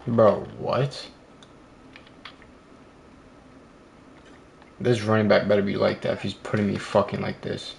Bro, what? This running back better be like that if he's putting me fucking like this.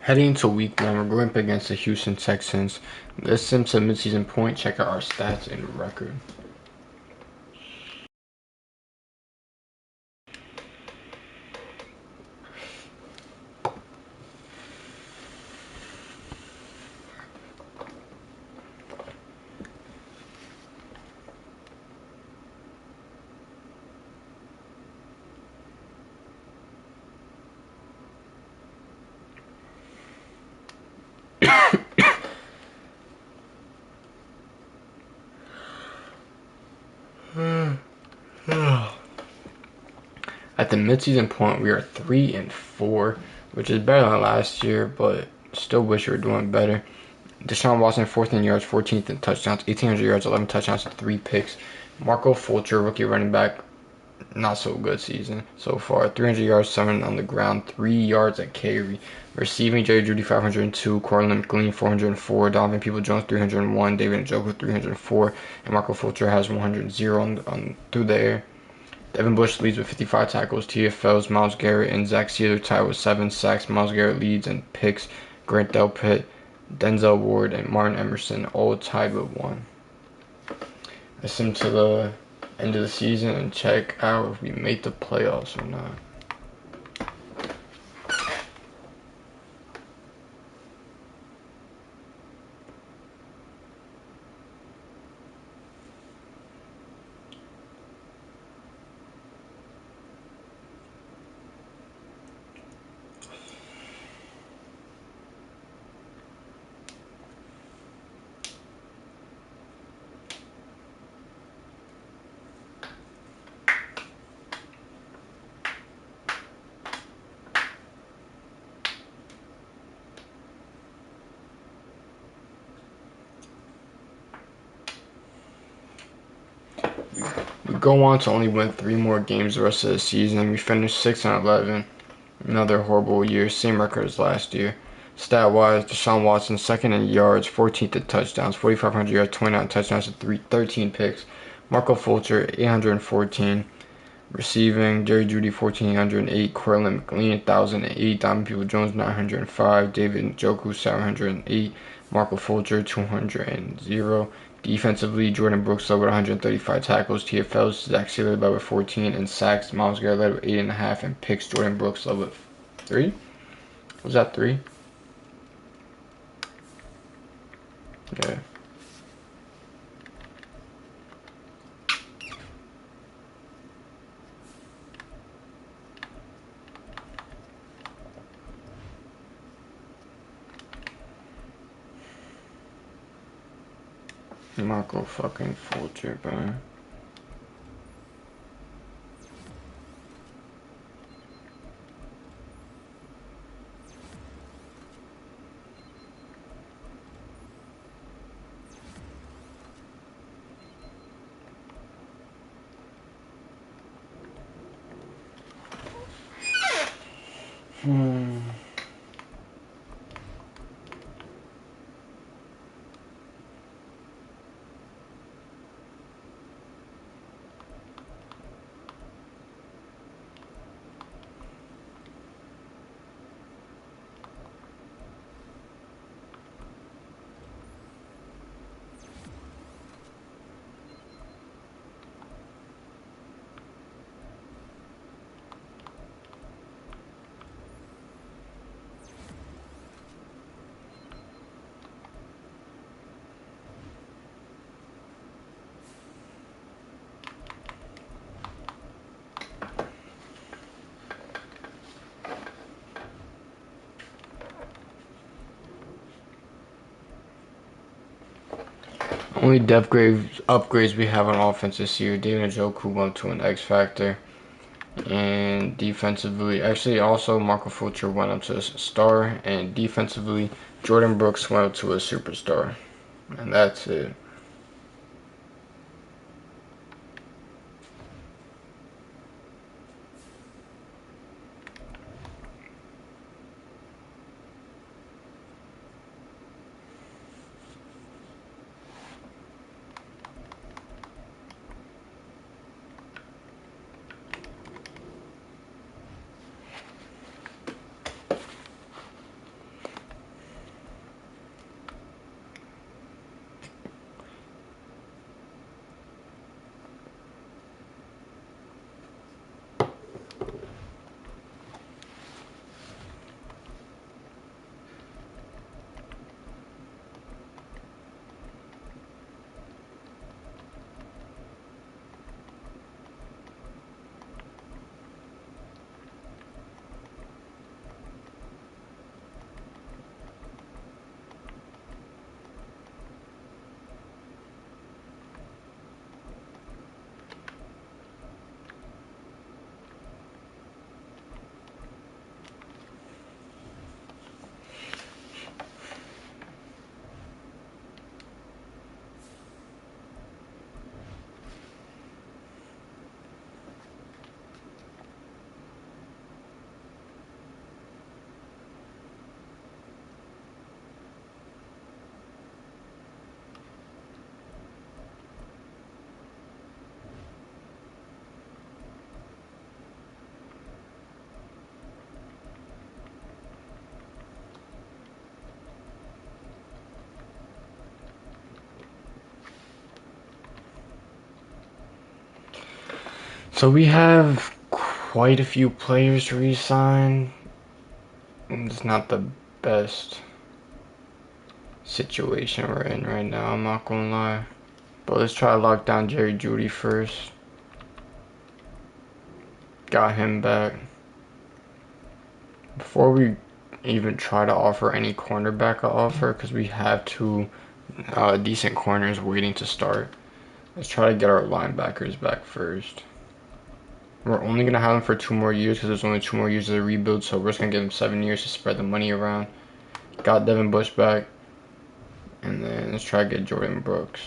Heading into week 1, we're going up against the Houston Texans. Let's sim some midseason point, check out our stats and record. At the midseason point, we are 3-4, which is better than last year, but still wish we were doing better. Deshaun Watson, 4th in yards, 14th in touchdowns, 1,800 yards, 11 touchdowns, 3 picks. Marco Fulcher, rookie running back, not so good season so far. 300 yards, 7 on the ground, 3 yards at carry. Receiving, Jerry Jeudy, 502, Cortland McLean, 404, Donovan People-Jones, 301, David Njoku, 304, and Marco Fulcher has 100 on through the air. Devin Bush leads with 55 tackles. TFLs, Myles Garrett and Zach Sealer tied with 7 sacks. Myles Garrett leads in picks. Grant Delpit, Denzel Ward, and Martin Emerson all tied with 1. Listen to the end of the season and check out if we make the playoffs or not. We go on to only win 3 more games the rest of the season. We finished 6-11. Another horrible year, same record as last year. Stat-wise, Deshaun Watson, 2nd in yards, 14th in touchdowns, 4,500 yards, 29 touchdowns, and 13 picks. Marco Fulcher, 814. Receiving, Jerry Jeudy, 1,408. Cortland McLean, 1,008. Donovan People-Jones, 905. David Njoku, 708. Marco Fulcher, 200. Defensively, Jordan Brooks led with 135 tackles. TFLs, Zach Sealer led with 14. And sacks, Myles Garrett led with 8.5. And picks, Jordan Brooks led with 3? Was that 3? Yeah. Marco fucking Fulcher, bro. Only depth upgrades we have on offense this year. David Njoku went to an X Factor. And defensively, actually also Marco Fulcher went up to a star. And defensively, Jordan Brooks went up to a superstar. And that's it. So we have quite a few players to re-sign. It's not the best situation we're in right now, I'm not gonna lie. But let's try to lock down Jerry Jeudy first. Got him back. Before we even try to offer any cornerback offer, because we have two decent corners waiting to start, let's try to get our linebackers back first. We're only going to have them for 2 more years because there's only 2 more years of the rebuild, so we're just going to give them 7 years to spread the money around. Got Devin Bush back. And then let's try to get Jordan Brooks.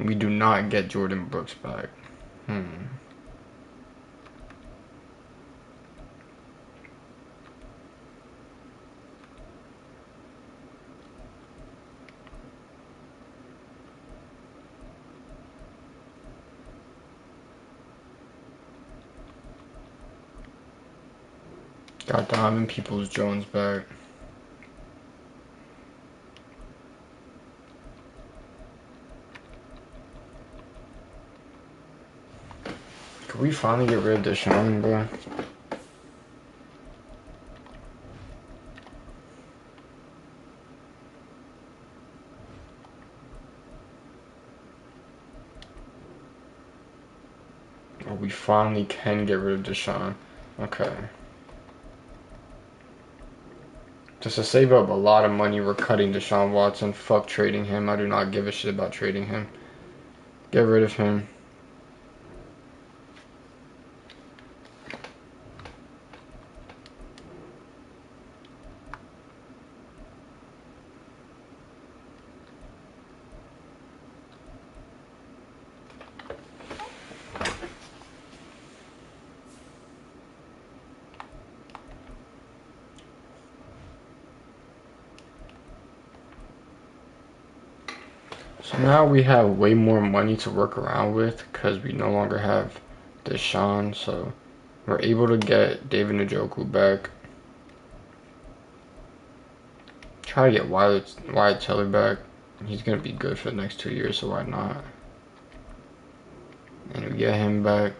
We do not get Jordan Brooks back. Got Donovan Peoples-Jones back. Could we finally get rid of Deshaun, bro? Oh, we finally can get rid of Deshaun. Okay. Just to save up a lot of money, we're cutting Deshaun Watson. Fuck trading him. I do not give a shit about trading him. Get rid of him. So now we have way more money to work around with because we no longer have Deshaun. So we're able to get David Njoku back. Try to get Wyatt Teller back. He's going to be good for the next 2 years, so why not? And we get him back.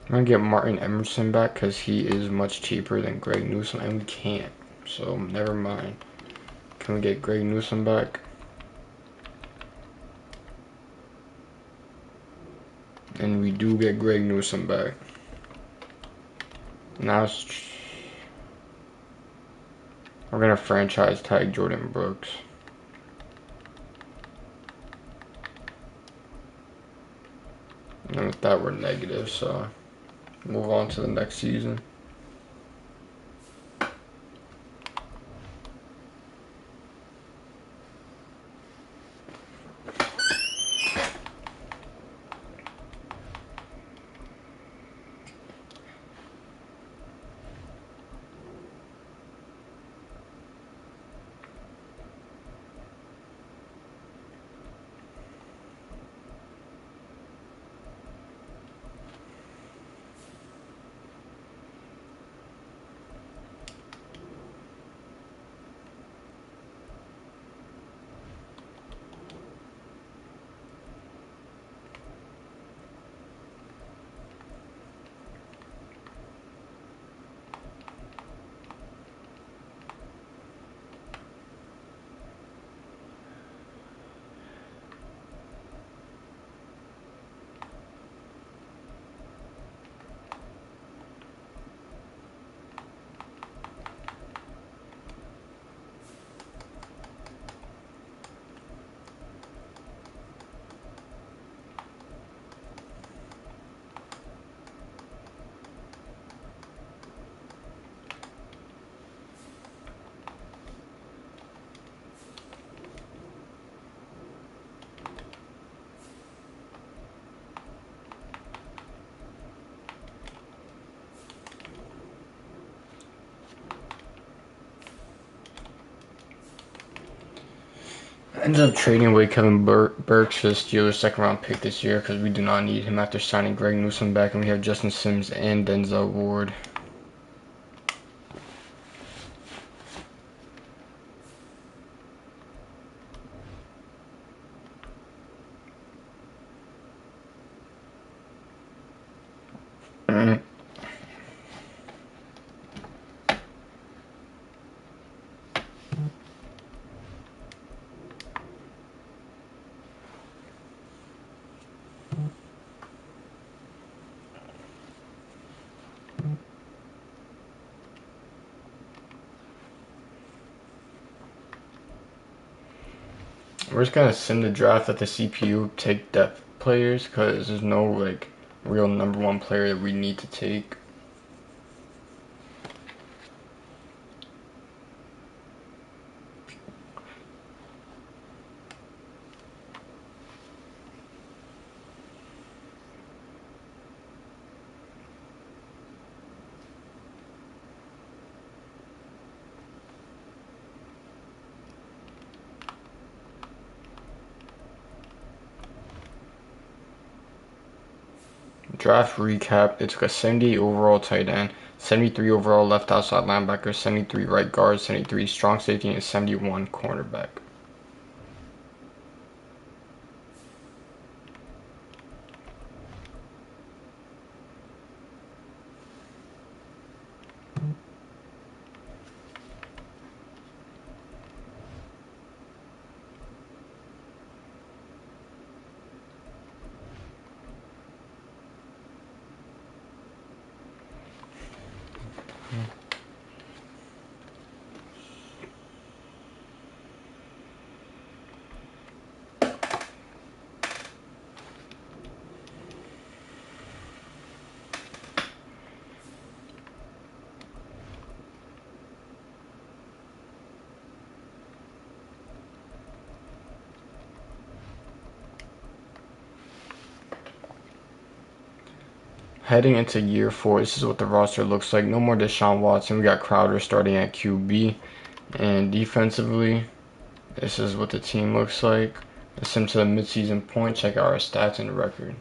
I'm gonna get Martin Emerson back because he is much cheaper than Greg Newsome, and we can't. So never mind. Can we get Greg Newsome back? And we do get Greg Newsome back. Now we're gonna franchise tag Jordan Brooks. And with that, we're negative, so move on to the next season. Ends up trading away Kevin Burks for the Steelers' second-round pick this year because we do not need him after signing Greg Newsome back, and we have Justin Sims and Denzel Ward. We're just gonna sim the draft at the CPU, take depth players because there's no like real number one player that we need to take. Draft recap: It took a 70 overall tight end, 73 overall left outside linebacker, 73 right guard, 73 strong safety, and 71 cornerback. Heading into year 4, this is what the roster looks like. No more Deshaun Watson. We got Crowder starting at QB. And defensively, this is what the team looks like. Listen to the midseason point. Check out our stats and record.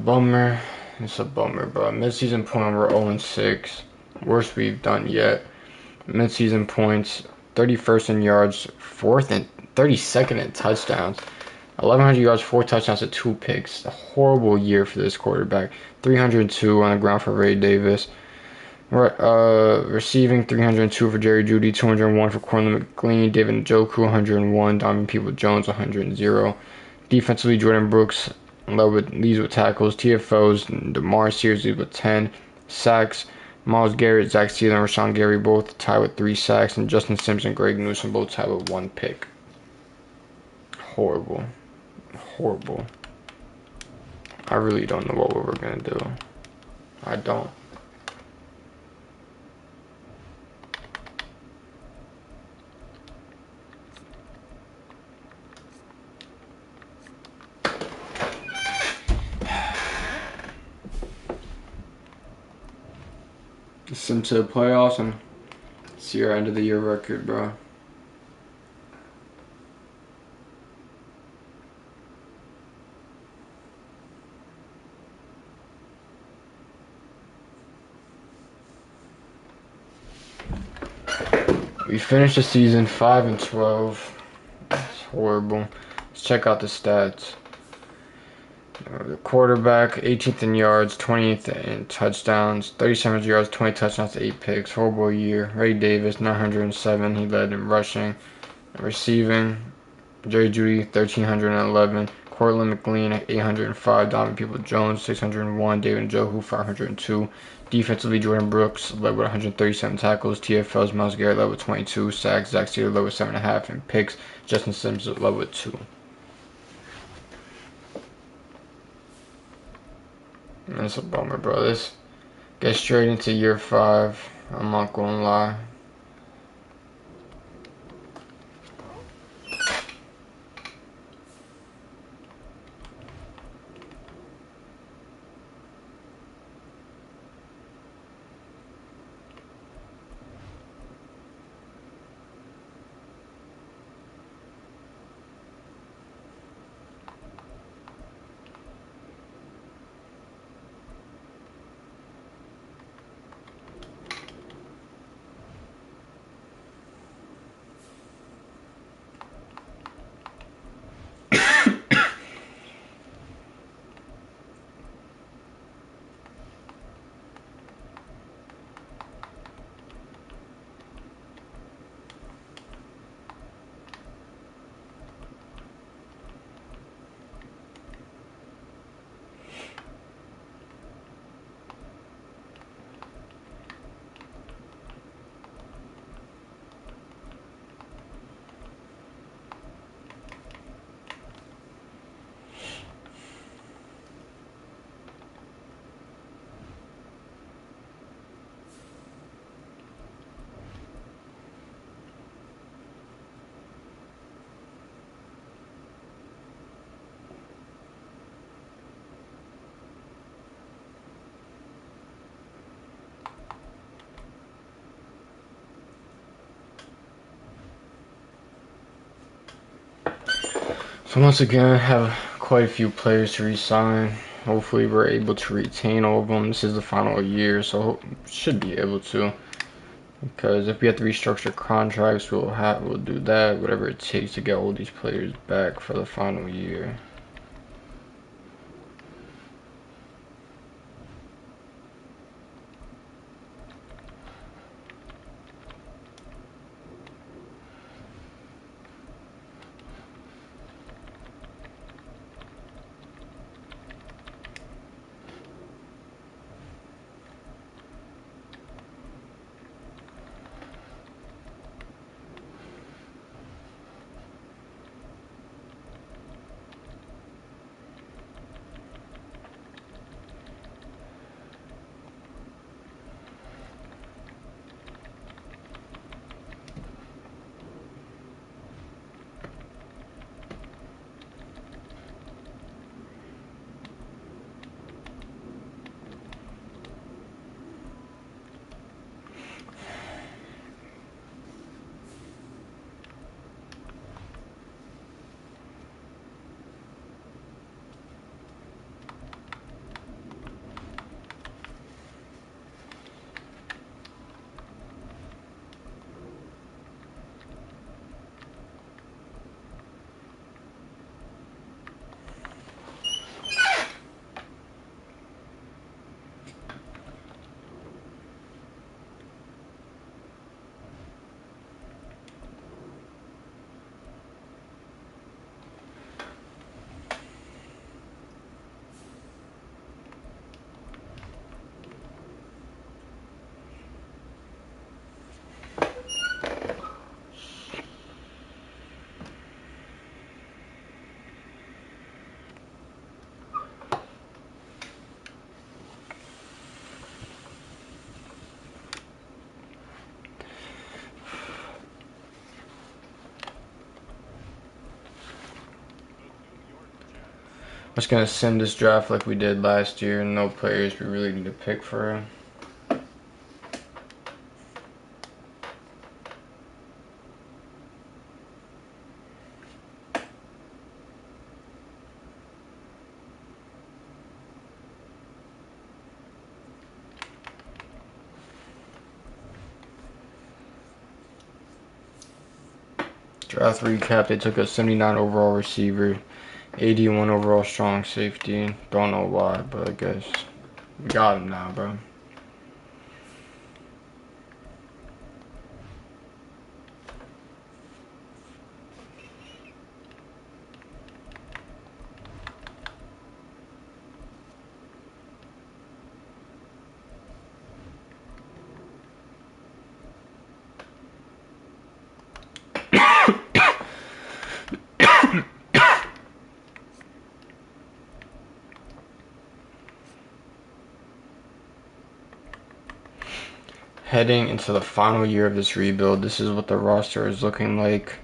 Bummer. It's a bummer, but midseason point we're 0-6. Worst we've done yet. Midseason points, 31st in yards, 4th and 32nd in touchdowns. 1,100 yards, 4 touchdowns, and 2 picks. A horrible year for this quarterback. 302 on the ground for Ray Davis. Receiving 302 for Jerry Jeudy, 201 for Corlin McLean, David Njoku 101, Donovan Peoples-Jones 100. Defensively, Jordan Brooks leads with tackles, TFOs, DeMar Sears leads with 10 sacks. Myles Garrett, Zach Steele, and Rashawn Gary both tied with 3 sacks, and Justin Simpson and Greg Newsome both tied with 1 pick. Horrible. Horrible. I really don't know what we're going to do. I don't. Just into the playoffs and see our end of the year record, bro. We finished the season 5-12. It's horrible. Let's check out the stats. The quarterback, 18th in yards, 20th in touchdowns, 37 yards, 20 touchdowns, 8 picks. Horrible year. Ray Davis, 907. He led in rushing. Receiving, Jerry Jeudy, 1,311. Cortland McLean at 805, Donovan People-Jones 601, David Njoku 502. Defensively, Jordan Brooks led with 137 tackles. TFL's Myles Garrett led with 22 sacks. Zach Sealer led with 7.5, and picks. Justin Sims led with 2. That's a bummer, bro. This get straight into year 5. I'm not gonna lie. So once again, I have quite a few players to resign. Hopefully we're able to retain all of them. This is the final year, so should be able to. Because if we have to restructure contracts, we'll do that, whatever it takes to get all these players back for the final year. I'm just gonna sim this draft like we did last year. No players we really need to pick for. Draft recap, they took a 79 overall receiver, 81 overall strong safety. Don't know why, but I guess we got him now, bro. Heading into the final year of this rebuild, this is what the roster is looking like.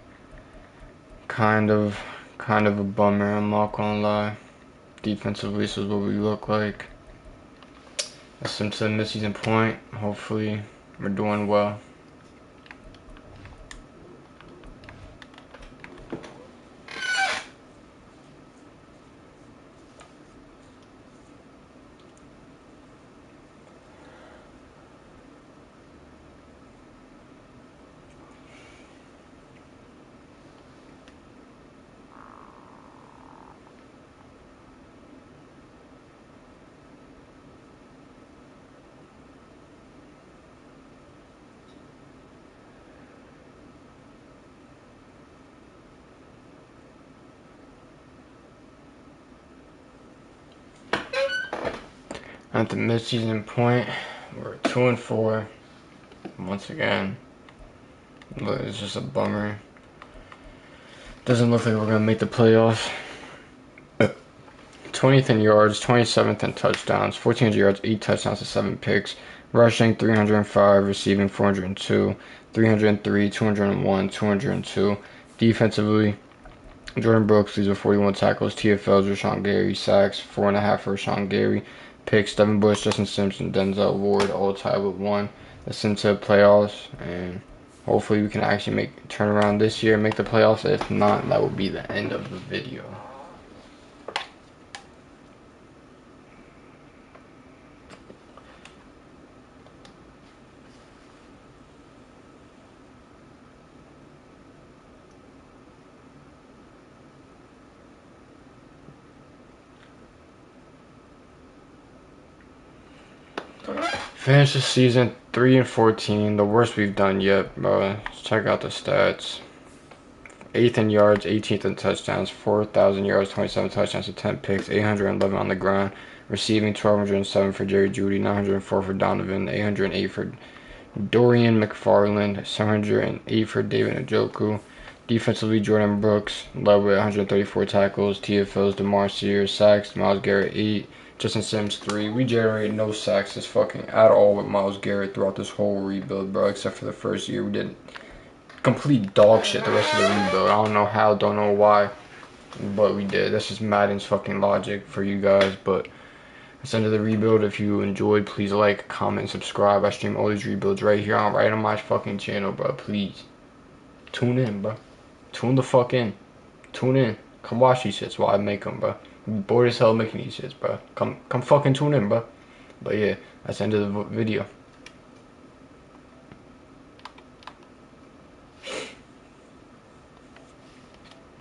Kind of a bummer, I'm not gonna lie. Defensively, this is what we look like. That's into the midseason point. Hopefully, we're doing well. At the midseason point, we're 2-4. Once again, it's just a bummer. Doesn't look like we're gonna make the playoffs. 20th in yards, 27th in touchdowns, 1,400 yards, 8 touchdowns to 7 picks. Rushing 305, receiving 402, 303, 201, 202. Defensively, Jordan Brooks leads with 41 tackles, TFLs, Rashawn Gary, sacks, 4.5 for Rashawn Gary, picks, Devin Bush, Justin Simpson, Denzel Ward, all tied with 1. That's into playoffs, and hopefully we can actually turn around this year and make the playoffs. If not, that will be the end of the video. Finished the season 3-14, the worst we've done yet, bro. Let's check out the stats. 8th in yards, 18th in touchdowns, 4,000 yards, 27 touchdowns to 10 picks, 811 on the ground. Receiving 1,207 for Jerry Jeudy, 904 for Donovan, 808 for Dorian McFarland, 708 for David Njoku. Defensively, Jordan Brooks led with 134 tackles, TFLs, DeMar Sears, sacks, Myles Garrett 8, Justin Sims 3. We generated no sacks at all with Myles Garrett throughout this whole rebuild, bro, except for the first year. We did complete dog shit the rest of the rebuild. I don't know how, don't know why, but we did. That's just Madden's fucking logic for you guys, but that's the end of the rebuild. If you enjoyed, please like, comment, subscribe. I stream all these rebuilds right on my fucking channel, bro. Please tune in, bro. Tune the fuck in. Tune in. Come watch these shits while I make them, bro. I'm bored as hell making these shits, bro. Come fucking tune in, bro. But yeah, that's the end of the video.